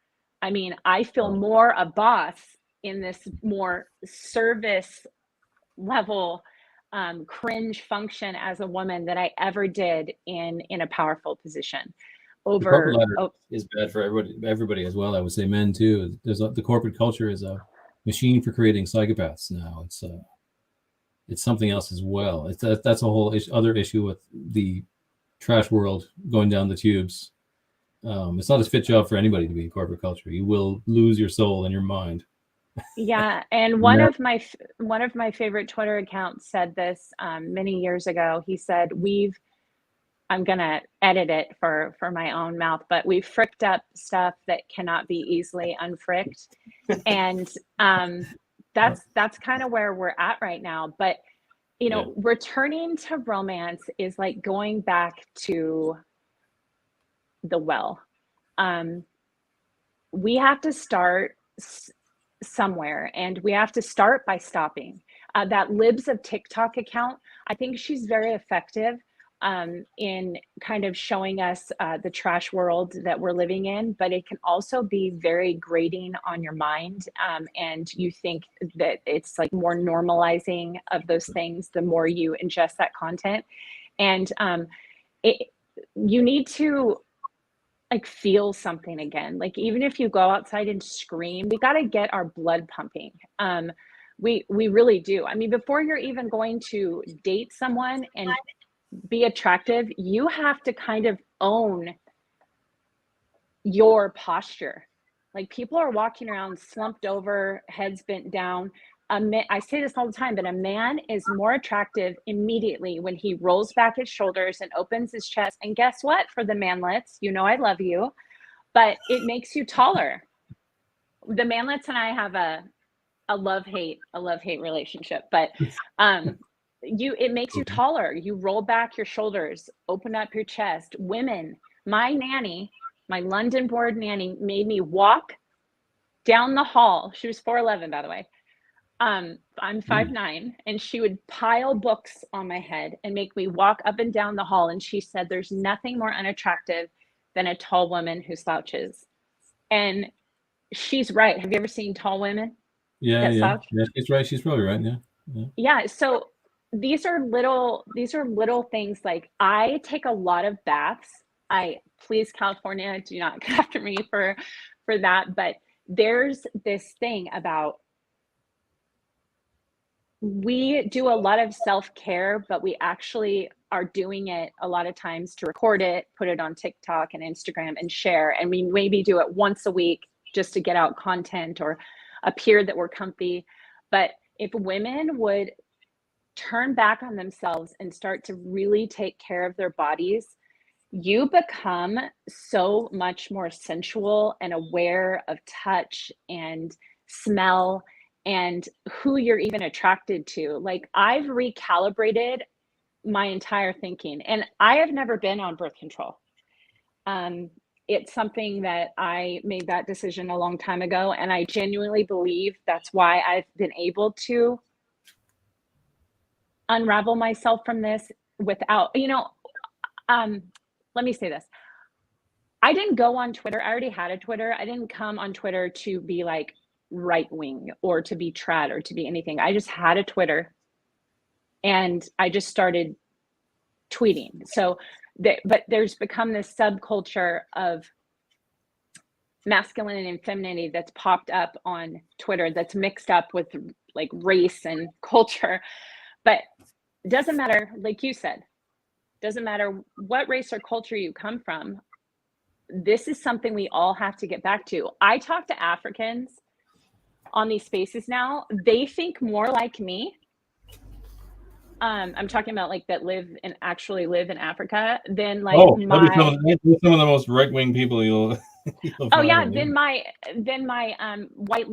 I mean, I feel more a boss in this more service level cringe function as a woman that I ever did in a powerful position. The corporate ladder is bad for everybody as well. I would say men too. The corporate culture is a machine for creating psychopaths now. It's something else as well. That's a whole other issue with the trash world going down the tubes. It's not a fit job for anybody to be in corporate culture. You will lose your soul and your mind. Yeah, and one of my favorite Twitter accounts said this many years ago. He said, I'm gonna edit it for my own mouth, but we've fricked up stuff that cannot be easily unfricked. And that's kind of where we're at right now. But you know, returning to romance is like going back to the well. We have to start somewhere, and we have to start by stopping. That Libs of TikTok account, I think she's very effective in kind of showing us the trash world that we're living in, but it can also be very grating on your mind. And you think that it's like more normalizing of those things the more you ingest that content. And you need to like feel something again. Like even if you go outside and scream, we got to get our blood pumping. We really do. I mean, before you're even going to date someone and be attractive, you have to kind of own your posture. Like people are walking around slumped over, heads bent down. I say this all the time, but a man is more attractive immediately when he rolls back his shoulders and opens his chest. And guess what? For the manlets, you know I love you, but it makes you taller. The manlets and I have a love-hate relationship, but it makes you taller. You roll back your shoulders, open up your chest. Women, my nanny, my London board nanny, made me walk down the hall. She was 4'11", by the way. I'm 5'9", and she would pile books on my head and make me walk up and down the hall. And she said, there's nothing more unattractive than a tall woman who slouches. And she's right. Have you ever seen tall women? Yeah, she's right. She's probably right. Yeah. So these are little things. Like I take a lot of baths. Please, California, do not come after me for that. But there's this thing about, we do a lot of self-care, but we actually are doing it a lot of times to record it, put it on TikTok and Instagram and share. And we maybe do it once a week just to get out content or appear that we're comfy. But if women would turn back on themselves and start to really take care of their bodies, you become so much more sensual and aware of touch and smell and who you're even attracted to. Like I've recalibrated my entire thinking, and I have never been on birth control. It's something that I made that decision a long time ago, and I genuinely believe that's why I've been able to unravel myself from this without, let me say this. I didn't go on Twitter. I already had a Twitter. I didn't come on Twitter to be like right wing or to be trad or to be anything. I just had a Twitter and I just started tweeting. So, but there's become this subculture of masculinity and femininity that's popped up on Twitter that's mixed up with like race and culture. But it doesn't matter, like you said, doesn't matter what race or culture you come from. This is something we all have to get back to. I talk to Africans on these spaces now. They think more like me. I'm talking about like that actually live in Africa than like some of the most right-wing people you'll find. Than my white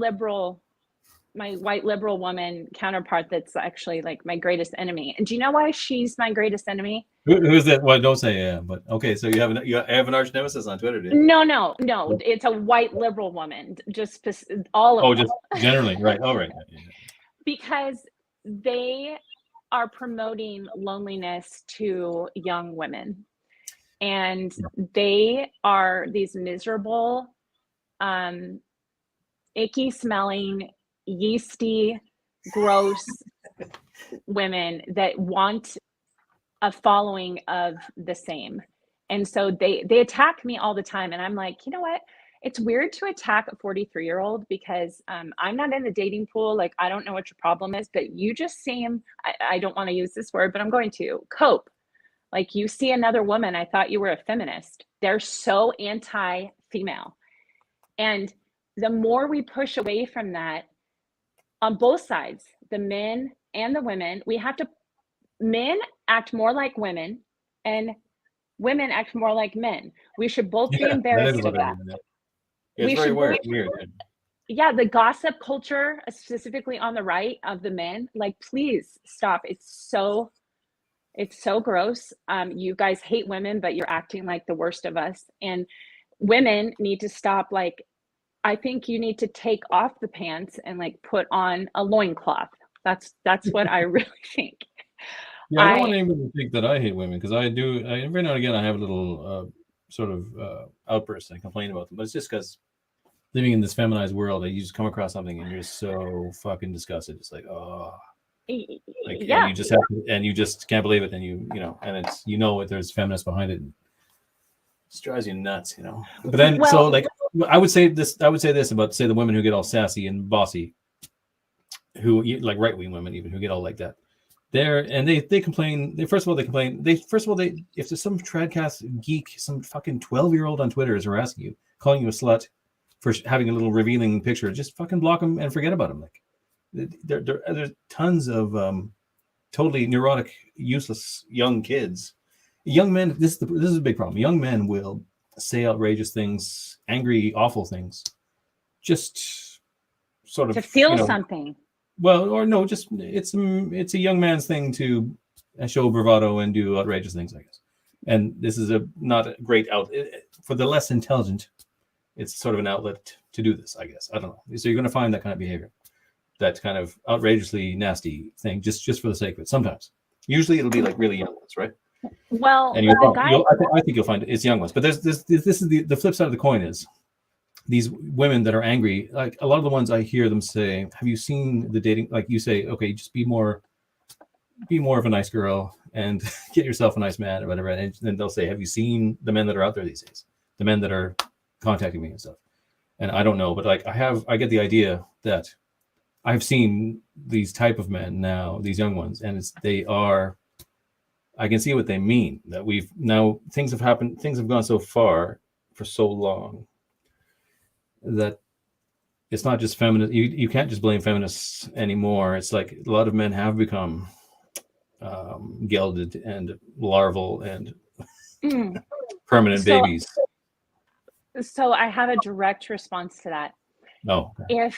liberal woman counterpart that's actually like my greatest enemy. And do you know why she's my greatest enemy? Who's that? Well, don't say yeah, but okay. So you have an arch nemesis on Twitter, do you? No. It's a white liberal woman. Just all of them. Just generally, right? All right. Because they are promoting loneliness to young women, and they are these miserable, icky smelling, yeasty, gross women that want a following of the same. And so they attack me all the time. And I'm like, you know what? It's weird to attack a 43-year-old because I'm not in the dating pool. Like, I don't know what your problem is, but you just seem, I don't want to use this word, but I'm going to cope. Like, you see another woman, I thought you were a feminist. They're so anti-female. And the more we push away from that on both sides, the men and the women, we have to, men act more like women and women act more like men. We should both be embarrassed of that. It's very weird. Yeah, the gossip culture, specifically on the right of the men, like, please stop. It's so gross. You guys hate women, but you're acting like the worst of us. And women need to stop. Like, I think you need to take off the pants and like put on a loincloth. That's what I really think. Yeah, I don't want anyone to think that I hate women, because I do. Every now and again, I have a little sort of outburst and complain about them, but it's just because living in this feminized world, you just come across something and you're just so fucking disgusted. It's like, oh, like, yeah, and you just have to, and you just can't believe it, and you know, and it's, you know, there's feminists behind it. It just drives you nuts, you know. But then, well, so like, I would say this about, say, the women who get all sassy and bossy, who like right-wing women even, who get all like that. They complain. If there's some tradcast geek, some fucking 12-year-old on Twitter is harassing you, calling you a slut for having a little revealing picture, just fucking block them and forget about them. Like, there's tons of totally neurotic, useless young kids, young men. This is a big problem. Young men will say outrageous things, angry, awful things, just sort of to feel something. Well, or no, just it's a young man's thing to show bravado and do outrageous things, I guess. And this is not a great for the less intelligent. It's sort of an outlet to do this, I guess. I don't know. So you're going to find that kind of behavior, that kind of outrageously nasty thing, just for the sake of it. Sometimes, usually it'll be like really young ones, right? Well, and I think you'll find it's young ones. But this is the flip side of the coin is these women that are angry. Like, a lot of the ones I hear them say, have you seen the dating? Like, you say, okay, just be more of a nice girl and get yourself a nice man or whatever. And then they'll say, have you seen the men that are out there these days? The men that are contacting me and stuff. And I don't know, but like, I get the idea that I've seen these type of men now, these young ones, and I can see what they mean, that things have happened, things have gone so far for so long that it's not just feminist. You can't just blame feminists anymore. It's like a lot of men have become gelded and larval and permanent babies. So I have a direct response to that. Oh, okay.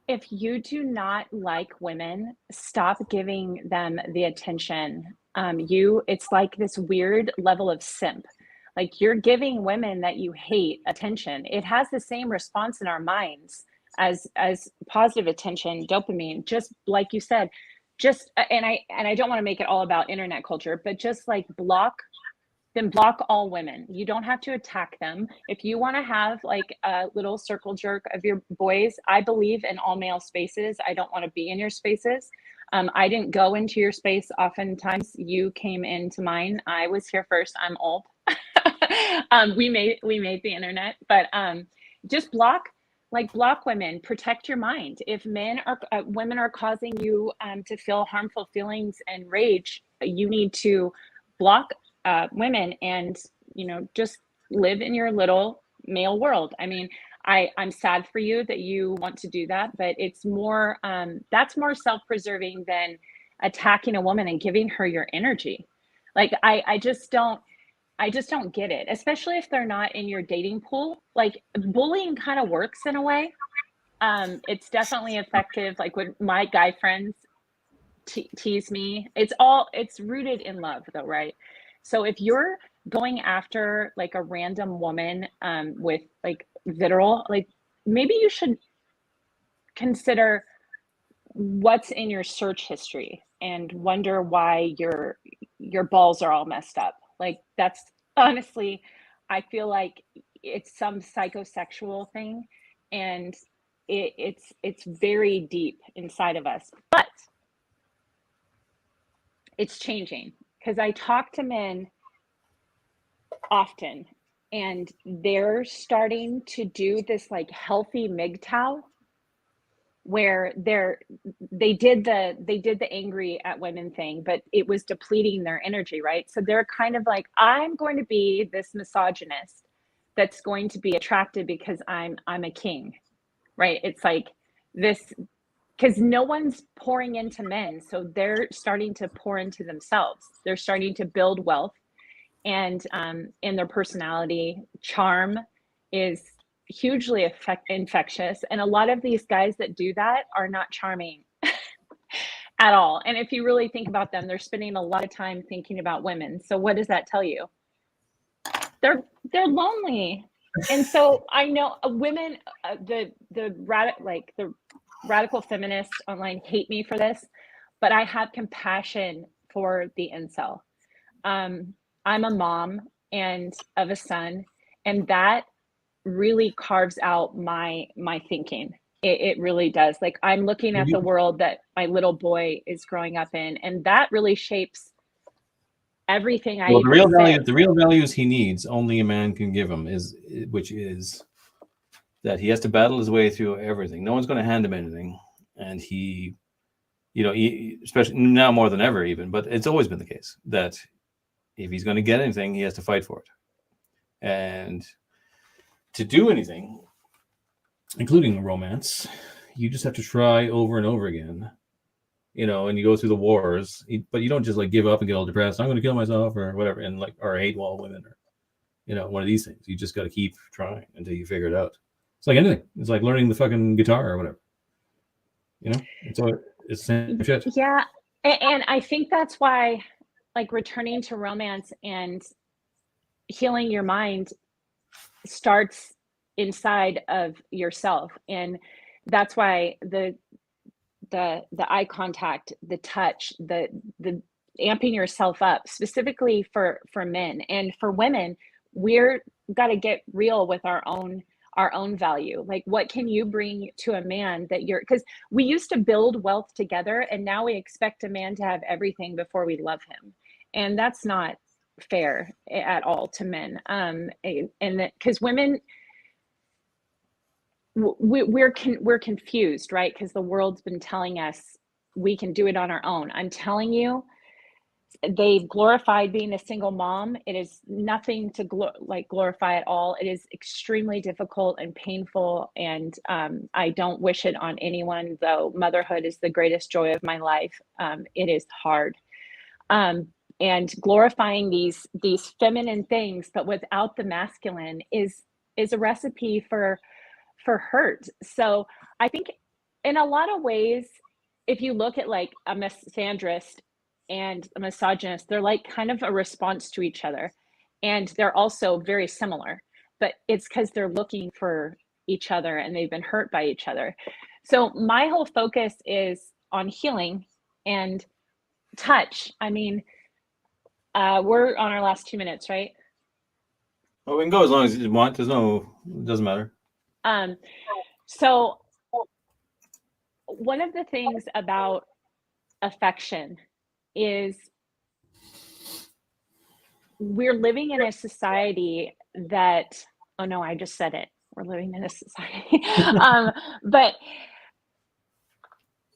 If you do not like women, stop giving them the attention. It's like this weird level of simp. Like, you're giving women that you hate attention. It has the same response in our minds as positive attention, dopamine. Just like you said, and I don't want to make it all about internet culture, but just like block all women. You don't have to attack them. If you want to have like a little circle jerk of your boys, I believe in all male spaces. I don't want to be in your spaces. I didn't go into your space. Oftentimes you came into mine. I was here first. I'm old. We made the internet, but just block women. Protect your mind. If women are causing you to feel harmful feelings and rage, you need to block women and, just live in your little male world. I mean, I'm sad for you that you want to do that, but it's more, that's more self-preserving than attacking a woman and giving her your energy. Like, I just don't get it, especially if they're not in your dating pool. Like, bullying kind of works in a way. It's definitely effective. Like, when my guy friends tease me, it's rooted in love though, right? So if you're going after like a random woman with like vitriol, like, maybe you should consider what's in your search history and wonder why your balls are all messed up. Like, that's honestly, I feel like it's some psychosexual thing. And it's very deep inside of us, but it's changing, because I talk to men often, and they're starting to do this like healthy MGTOW, where they did the angry at women thing, but it was depleting their energy, right? So they're kind of like, I'm going to be this misogynist that's going to be attracted because I'm a king, right? It's like this, because no one's pouring into men, so they're starting to pour into themselves. They're starting to build wealth, and in their personality. Charm is hugely infectious, and a lot of these guys that do that are not charming at all. And if you really think about them, they're spending a lot of time thinking about women. So what does that tell you? They're lonely. And so I know women, the radical feminists online hate me for this, but I have compassion for the incel. I'm a mom and of a son, and that really carves out my thinking. It really does. Like, I'm looking at the world that my little boy is growing up in, and that really shapes everything I the real values he needs, only a man can give him, which is that he has to battle his way through everything. No one's going to hand him anything, and he, especially now more than ever, even, but it's always been the case that if he's going to get anything, he has to fight for it. And to do anything, including romance, you just have to try over and over again, and you go through the wars, but you don't just like give up and get all depressed. I'm going to kill myself or whatever, and or hate all women, or, one of these things. You just got to keep trying until you figure it out. It's like anything. It's like learning the fucking guitar or whatever. It's the same shit. Yeah. And I think that's why, like, returning to romance and healing your mind starts inside of yourself. And that's why the eye contact, the touch, the amping yourself up, specifically for men. And for women, we're got to get real with our own value. Like, what can you bring to a man that because we used to build wealth together, and now we expect a man to have everything before we love him. And that's not fair at all to men. And because women, we're confused, right? Because the world's been telling us we can do it on our own. I'm telling you, they've glorified being a single mom. It is nothing to glorify at all. It is extremely difficult and painful, and I don't wish it on anyone, though motherhood is the greatest joy of my life. It is hard. And glorifying these feminine things, but without the masculine, is a recipe for hurt. So I think in a lot of ways, if you look at like a misandrist and a misogynist, they're like kind of a response to each other, and they're also very similar, but it's because they're looking for each other and they've been hurt by each other. So my whole focus is on healing and touch. I mean, we're on our last 2 minutes, right? Well, we can go as long as you want. It doesn't matter. So one of the things about affection is we're living in a society that, oh no, I just said it. We're living in a society, but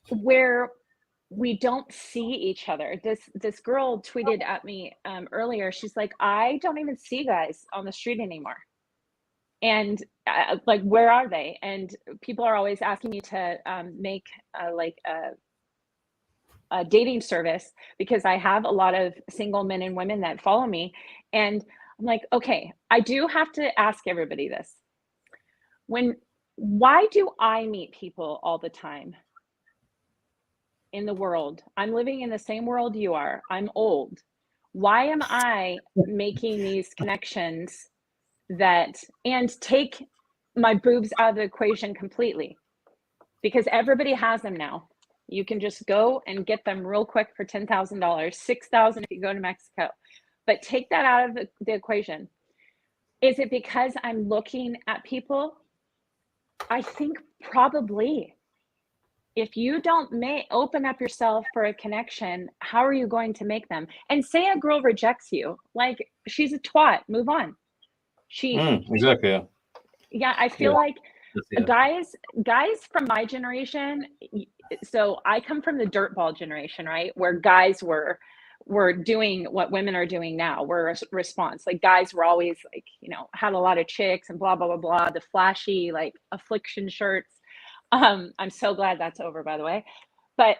where we don't see each other. This girl tweeted at me earlier. She's like, I don't even see guys on the street anymore. And like, where are they? And people are always asking me to make a dating service, because I have a lot of single men and women that follow me. And I'm like, okay, I do have to ask everybody this. Why do I meet people all the time in the world? I'm living in the same world you are. I'm old. Why am I making these connections and take my boobs out of the equation completely? Because everybody has them now. You can just go and get them real quick for $10,000, $6,000 if you go to Mexico. But take that out of the equation. Is it because I'm looking at people? I think Probably. If you don't open up yourself for a connection, how are you going to make them? And say a girl rejects you, like, she's a twat, move on. Exactly. Yeah, I feel like Yeah. guys from my generation, so I come from the dirtball generation, right? Where guys were doing what women are doing now. We're a response. Like, guys were always like, had a lot of chicks and blah, blah, blah, blah, the flashy, like, affliction shirts. I'm so glad that's over, by the way. But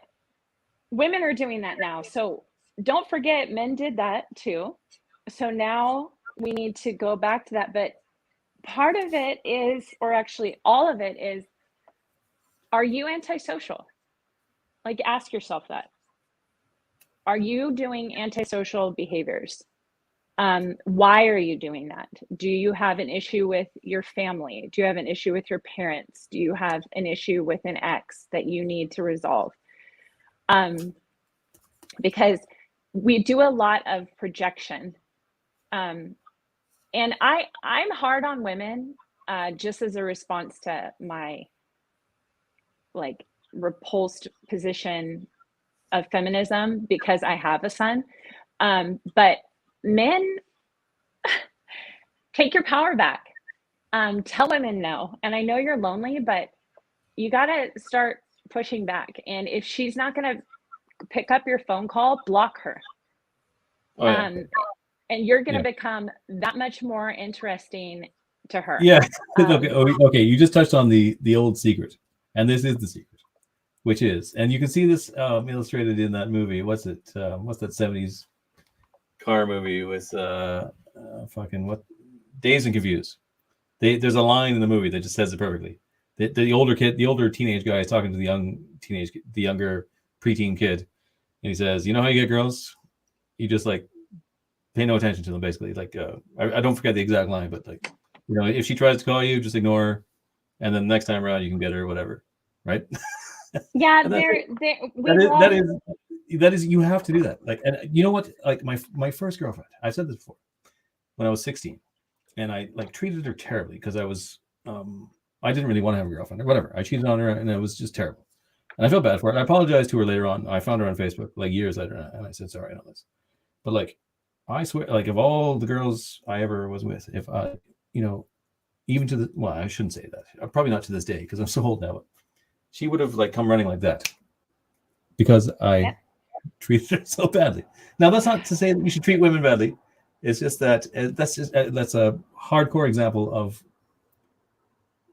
women are doing that now. So don't forget, men did that too. So now we need to go back to that. But part of it is, or actually all of it is, are you antisocial? Like, ask yourself that. Are you doing antisocial behaviors? Why are you doing that? Do you have an issue with your family? Do you have an issue with your parents? Do you have an issue with an ex that you need to resolve? Because we do a lot of projection. And I'm hard on women, just as a response to my, like, repulsed position of feminism, because I have a son. But men, take your power back. Tell women no. And I know you're lonely, but you got to start pushing back. And if she's not going to pick up your phone call, block her. Oh, yeah. And you're going to become that much more interesting to her. Yeah. Okay. You just touched on the old secret, and this is the secret, which is, and you can see this illustrated in that movie. What's that 70s car movie with Dazed and Confused. There's a line in the movie that just says it perfectly. The older teenage guy is talking to the younger preteen kid, and he says, "You know how you get girls? You just, like, pay no attention to them, basically. Like, I don't forget the exact line, but, like, if she tries to call you, just ignore her, and then the next time around you can get her, or whatever, right?" Yeah, that is you have to do that. Like, and you know what? Like, my first girlfriend, I said this before, when I was 16, and I, like, treated her terribly because I was I didn't really want to have a girlfriend or whatever. I cheated on her, and it was just terrible. And I felt bad for it. I apologized to her later on. I found her on Facebook, like, years later, and I said, "Sorry on this." But, like, I swear, like, of all the girls I ever was with, if I, even to the, well, I shouldn't say that. Probably not to this day, because I'm so old now. But she would have, like, come running like that because I treated her so badly. Now, that's not to say that you should treat women badly. It's just that that's a hardcore example of,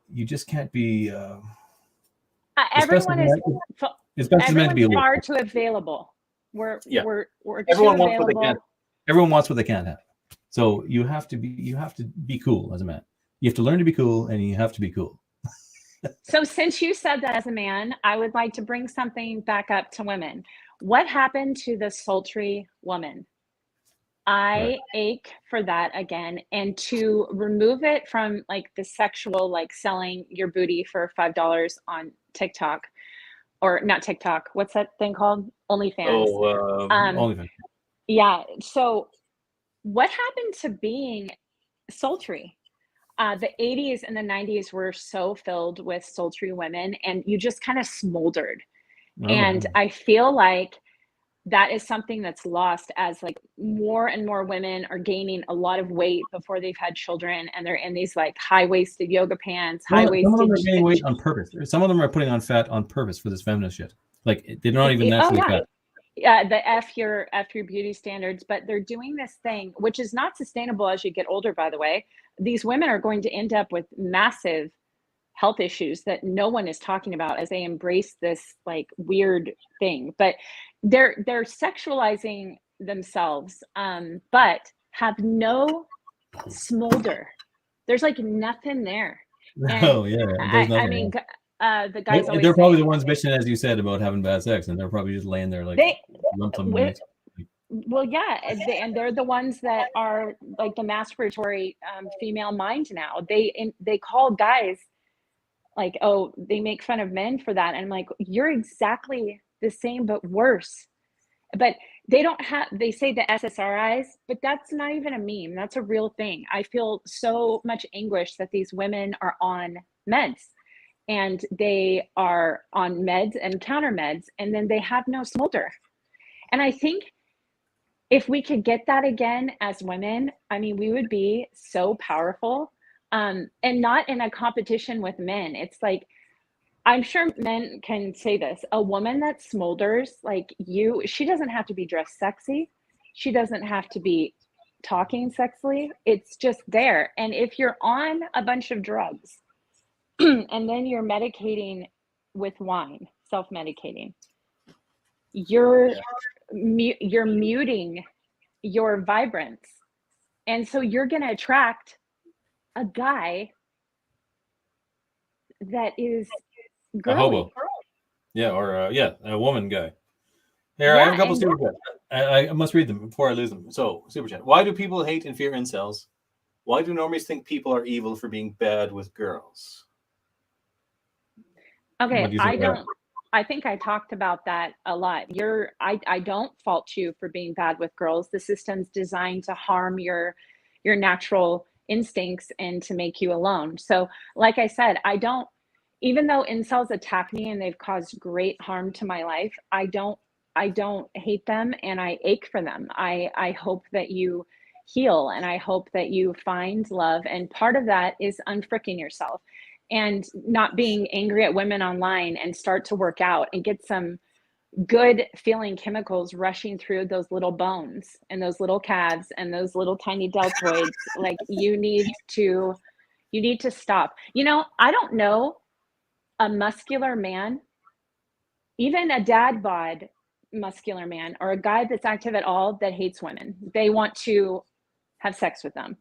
you just can't be. Everyone is meant to be far too available. We're everyone wants what they can. Everyone wants what they can't have. So you have to be cool as a man. You have to learn to be cool, and you have to be cool. So since you said that as a man, I would like to bring something back up to women. What happened to the sultry woman? I ache for that again. And to remove it from, like, the sexual, like, selling your booty for $5 on TikTok, or not TikTok. What's that thing called? OnlyFans. OnlyFans. Yeah. So what happened to being sultry? The 80s and the 90s were so filled with sultry women, and you just kind of smoldered. And I feel like that is something that's lost as, like, more and more women are gaining a lot of weight before they've had children, and they're in these, like, high-waisted yoga pants, high-waisted. Some of them are gaining weight on purpose. Some of them are putting on fat on purpose for this feminist shit. Like, they're not even naturally fat. Yeah, the F your beauty standards, but they're doing this thing, which is not sustainable as you get older, by the way. These women are going to end up with massive health issues that no one is talking about as they embrace this, like, weird thing. But they're sexualizing themselves, but have no smolder. There's, like, nothing there. Oh, yeah. I mean, the guys always they're probably the ones bitching, as you said, about having bad sex, and they're probably just laying there, like, well, yeah, and they're the ones that are, like, the masturbatory female mind now. They call guys, like, oh, they make fun of men for that, and I'm like, you're exactly the same but worse. But they say the SSRIs, but that's not even a meme. That's a real thing. I feel so much anguish that these women are on meds. and they are on meds and counter meds, and then they have no smolder. And I think if we could get that again as women, I mean, we would be so powerful, and not in a competition with men. It's like, I'm sure men can say this, a woman that smolders like you, she doesn't have to be dressed sexy. She doesn't have to be talking sexily. It's just there. And if you're on a bunch of drugs and then you're medicating with wine, self-medicating, you're muting your vibrance. And so you're going to attract a guy that is girly. A hobo. Yeah, or a woman guy. Here, I Yeah, have a couple and- super chats. I must read them before I lose them. So, super chat. Why do people hate and fear incels? Why do normies think people are evil for being bad with girls? What Okay, do you think about I think I talked about that a lot. I don't fault you for being bad with girls. The system's designed to harm your natural instincts and to make you alone. So, like I said, I don't, even though incels attack me and they've caused great harm to my life, I don't hate them, and I ache for them. I hope that you heal, and I hope that you find love. And part of that is unfricking yourself and not being angry at women online, and start to work out and get some good feeling chemicals rushing through those little bones and those little calves and those little tiny deltoids. Like, you need to stop. You know, I don't know a muscular man, even a dad bod muscular man, or a guy that's active at all, that hates women. They want to have sex with them.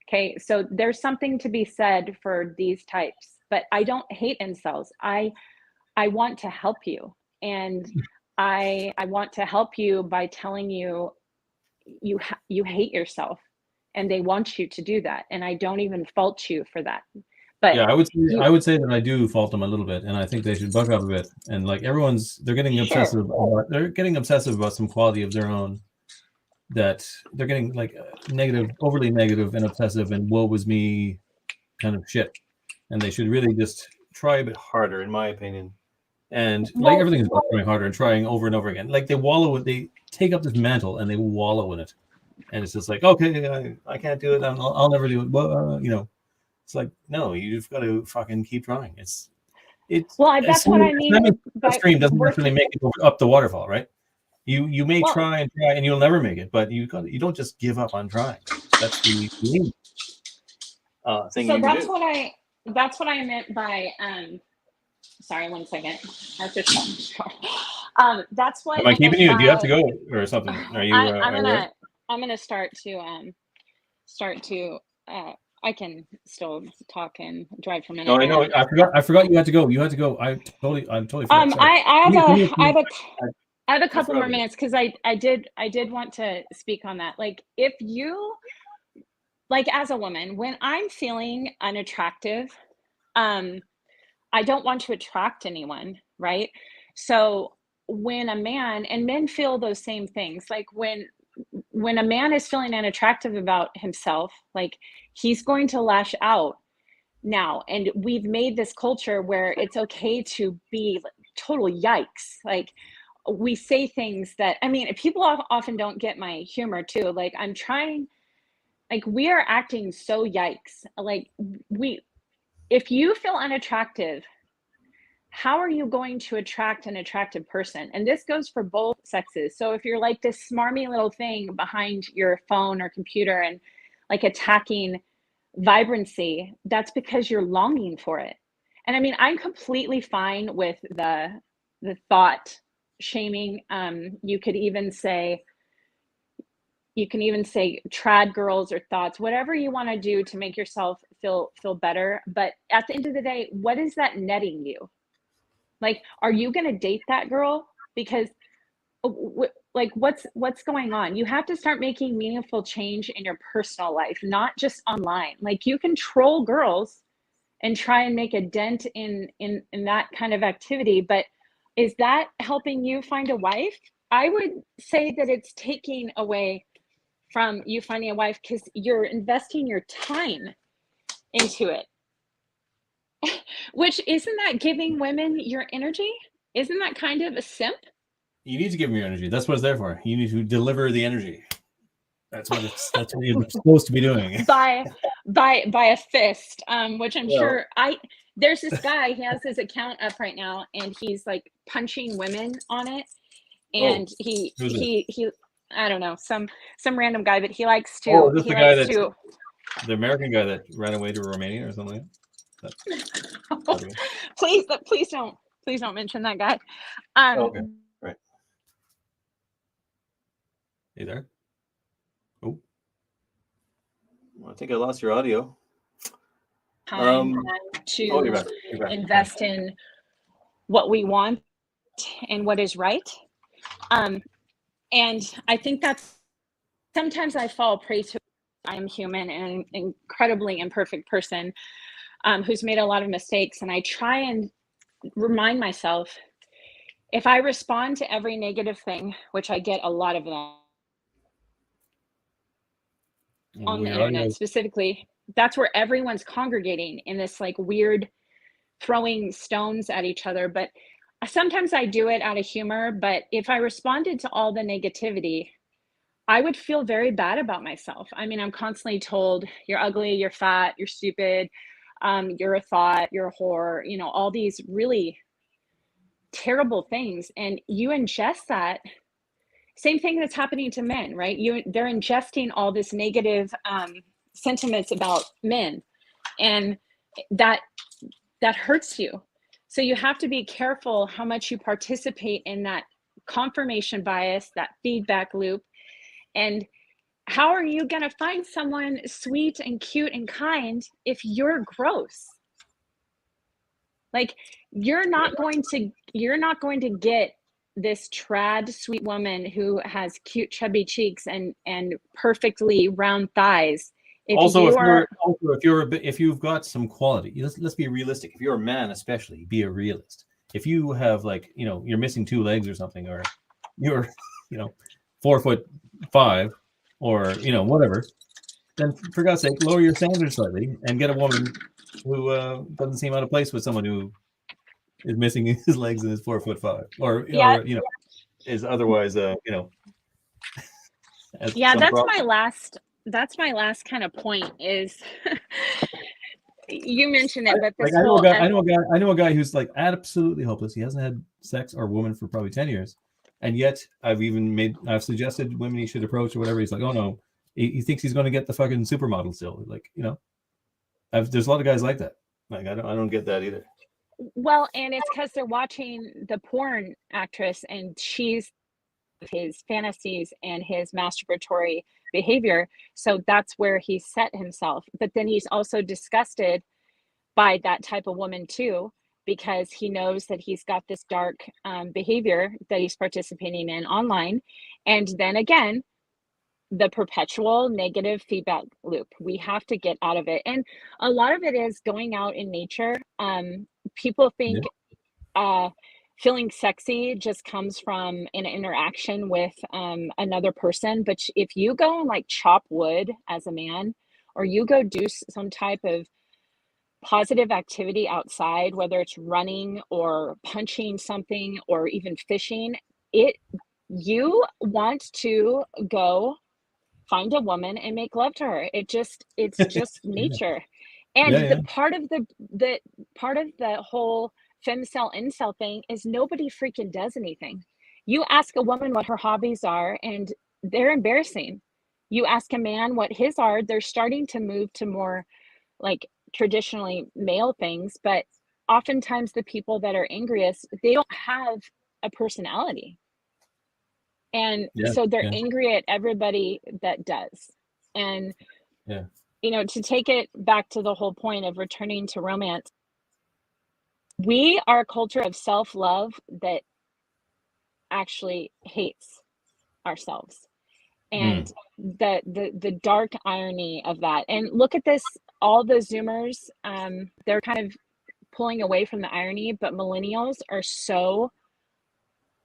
Okay, so there's something to be said for these types, but I don't hate incels. I want to help you, and I want to help you by telling you you hate yourself, and they want you to do that, and I don't even fault you for that. But yeah, I would say that I do fault them a little bit, and I think they should buck up a bit. And like they're getting obsessive. They're getting obsessive about some quality of their own, that they're getting like negative, overly negative and obsessive, and woe was me kind of shit. And they should really just try a bit harder, in my opinion. And like everything is about trying harder and trying over and over again. Like they take up this mantle and they wallow in it, and it's just like, okay, I can't do it. I'll never do it. Well, it's like, no, you've got to fucking keep trying. It's well, that's what I mean. The stream doesn't necessarily make it up the waterfall, right? You may try and you'll never make it, but you don't just give up on trying. That's the thing. So that's what I meant by sorry, 1 second. I just that's what. Am I keeping you? Do you have to go or something? Are you? I'm gonna start to. I can still talk and drive for a minute. No, I know. I forgot you had to go. You had to go. I'm totally forgot. I have a couple more minutes, because I did want to speak on that. Like, if you, like, as a woman, when I'm feeling unattractive, I don't want to attract anyone, right? So when a man, and men feel those same things, like when a man is feeling unattractive about himself, like, he's going to lash out now. And we've made this culture where it's okay to be total yikes. Like, we say things that, I mean, people often don't get my humor too. Like, I'm trying, like, we are acting so yikes. Like, if you feel unattractive, how are you going to attract an attractive person? And this goes for both sexes. So if you're like this smarmy little thing behind your phone or computer and like attacking vibrancy, that's because you're longing for it. And I mean, I'm completely fine with the thought shaming. You can even say trad girls or thoughts, whatever you want to do to make yourself feel better. But at the end of the day, what is that netting you? Like, are you going to date that girl? Because like, what's going on? You have to start making meaningful change in your personal life, not just online. Like, you can troll girls and try and make a dent in that kind of activity, but is that helping you find a wife? I would say that it's taking away from you finding a wife, because you're investing your time into it. Which isn't that giving women your energy? Isn't that kind of a simp? You need to give them your energy. That's what it's there for. You need to deliver the energy. That's what you're supposed to be doing. by a fist, which I'm Well- sure there's this guy, he has his account up right now, and he's like punching women on it, and he I don't know, some random guy, but he likes to is this he the guy likes that's- to The American guy that ran away to Romania or something like that. please don't mention that guy. Okay. Hey there. Oh, I think I lost your audio. Time to You're back. invest in what we want and what is right. And I think that's sometimes I fall prey to. I am human and an incredibly imperfect person who's made a lot of mistakes. And I try and remind myself, if I respond to every negative thing, which I get a lot of them on the internet specifically, that's where everyone's congregating in this like weird throwing stones at each other. But sometimes I do it out of humor. But if I responded to all the negativity, I would feel very bad about myself. I mean, I'm constantly told, you're ugly, you're fat, you're stupid, you're a thought, you're a whore, you know, all these really terrible things. And you ingest that. Same thing that's happening to men, right? They're ingesting all this negative sentiments about men, and that hurts you. So you have to be careful how much you participate in that confirmation bias, that feedback loop. And how are you going to find someone sweet and cute and kind if you're gross? Like, you're not going to get this trad sweet woman who has cute chubby cheeks and perfectly round thighs. If you've got some quality, let's be realistic. If you're a man, especially, be a realist. If you have, like, you know, you're missing 2 legs or something, or you're, you know, 4'5", or, you know, whatever, then for God's sake, lower your standards slightly and get a woman who doesn't seem out of place with someone who is missing his legs and is 4'5", or you know, is otherwise you know. That's my last kind of point is you mentioned it, but this I know a guy who's like absolutely hopeless. He hasn't had sex or woman for probably 10 years. And yet I've suggested women he should approach or whatever. He's like, oh no, he thinks he's going to get the fucking supermodel still. Like, you know, there's a lot of guys like that. Like, I don't get that either. Well, and it's because they're watching the porn actress and she's his fantasies and his masturbatory behavior. So that's where he set himself. But then he's also disgusted by that type of woman too, because he knows that he's got this dark behavior that he's participating in online. And then again, the perpetual negative feedback loop. We have to get out of it. And a lot of it is going out in nature. People think feeling sexy just comes from an interaction with another person. But if you go and like chop wood as a man, or you go do some type of positive activity outside, whether it's running or punching something or even fishing, you want to go find a woman and make love to her. It's just nature. And the part of the whole fem-cell incel thing is nobody freaking does anything. You ask a woman what her hobbies are and they're embarrassing. You ask a man what his are, they're starting to move to more like traditionally male things, but oftentimes the people that are angriest, they don't have a personality. And so they're angry at everybody that does. And, you know, to take it back to the whole point of returning to romance, we are a culture of self-love that actually hates ourselves. And the dark irony of that. And look at this, all the Zoomers, they're kind of pulling away from the irony, but millennials are so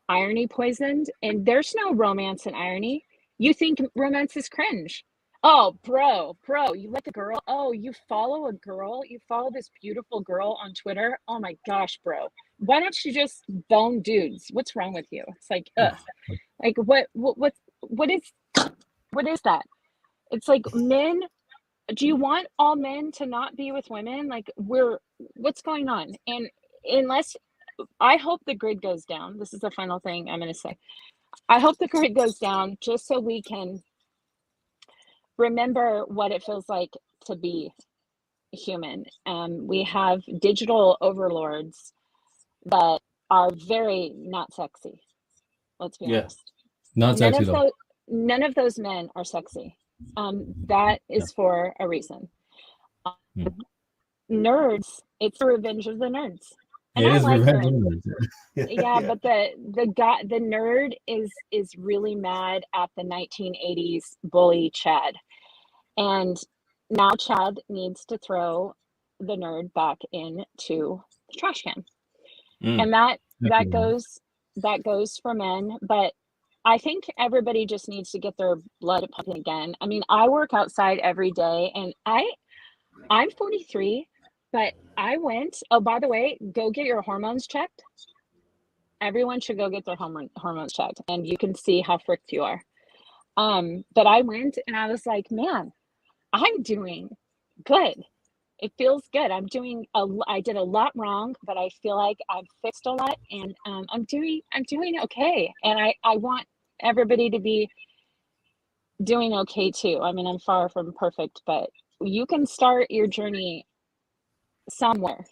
irony poisoned, and there's no romance in irony. You think romance is cringe. Oh, bro, you let the girl, oh, you follow a girl, you follow this beautiful girl on Twitter. Oh my gosh, bro. Why don't you just bone dudes? What's wrong with you? It's like, ugh. Like what is that? It's like men, do you want all men to not be with women? Like what's going on? And unless I hope the grid goes down. This is the final thing I'm going to say. I hope the grid goes down just so we can remember what it feels like to be human. We have digital overlords that are very not sexy. Let's be honest. Not sexy though. None of those men are sexy. That is for a reason. Nerds, it's the revenge of the nerds. And It I is like revenge. nerds. Yeah, but the nerd is really mad at the 1980s bully Chad. And now Chad needs to throw the nerd back into the trash can. And that goes for men, but I think everybody just needs to get their blood pumping again. I mean, I work outside every day, and I'm 43, but I went, oh, by the way, go get your hormones checked. Everyone should go get their hormones checked, and you can see how fricked you are. But I went and I was like, man, I'm doing good. It feels good. I did a lot wrong, but I feel like I've fixed a lot, and I'm doing okay. And I want everybody to be doing okay too. I mean, I'm far from perfect, but you can start your journey somewhere,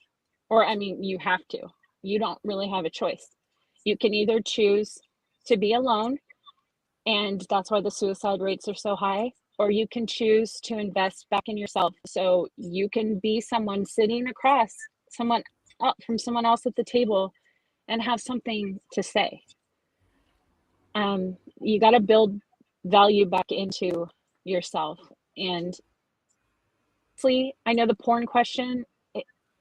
or I mean, you have to. You don't really have a choice. You can either choose to be alone, and that's why the suicide rates are so high, or you can choose to invest back in yourself so you can be someone sitting across someone from someone else at the table and have something to say. You got to build value back into yourself. And honestly, I know the porn question,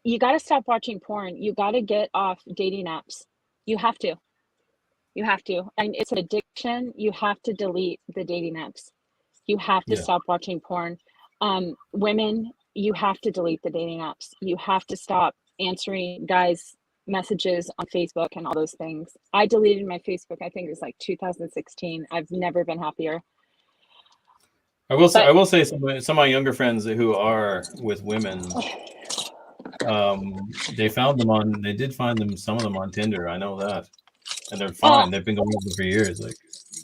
you got to stop watching porn. You got to get off dating apps. You have to. And it's an addiction. You have to delete the dating apps. You have to stop watching porn. Women, you have to delete the dating apps. You have to stop answering guys' messages on Facebook and all those things. I deleted my Facebook, I think it was like 2016. I've never been happier. I will say some of my younger friends who are with women, they did find some of them on Tinder. I know that. And they're fine. They've been going with them for years. Like,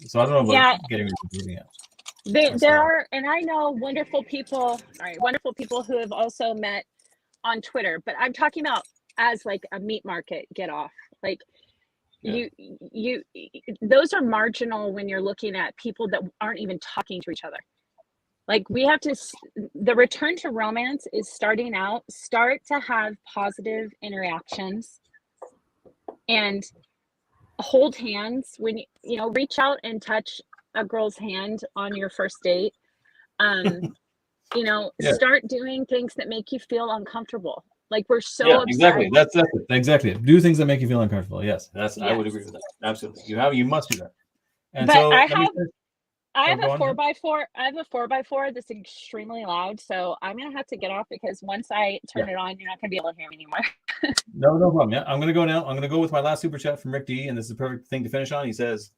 so I don't know about getting rid of dating apps. There are, and I know wonderful people who have also met on Twitter, but I'm talking about as like a meat market get off. Like you those are marginal when you're looking at people that aren't even talking to each other. Like we have to, the return to romance is start to have positive interactions and hold hands when reach out and touch a girl's hand on your first date. Start doing things that make you feel uncomfortable. Like we're so exactly. That's it. Exactly. Do things that make you feel uncomfortable. Yes, I would agree with that. Absolutely. You must do that. And but so I have a 4x4. I have a 4x4 that's extremely loud, so I'm gonna have to get off because once I turn it on, you're not gonna be able to hear me anymore. No problem. Yeah, I'm gonna go now. I'm gonna go with my last super chat from Rick D, and this is the perfect thing to finish on. He says,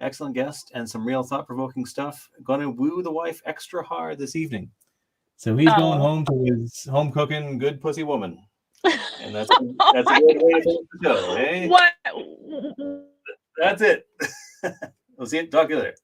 "Excellent guest and some real thought-provoking stuff. Gonna woo the wife extra hard this evening." So he's going home to his home cooking good pussy woman, and that's a good way to go, eh? What? That's it. We'll see you. Talk to you later.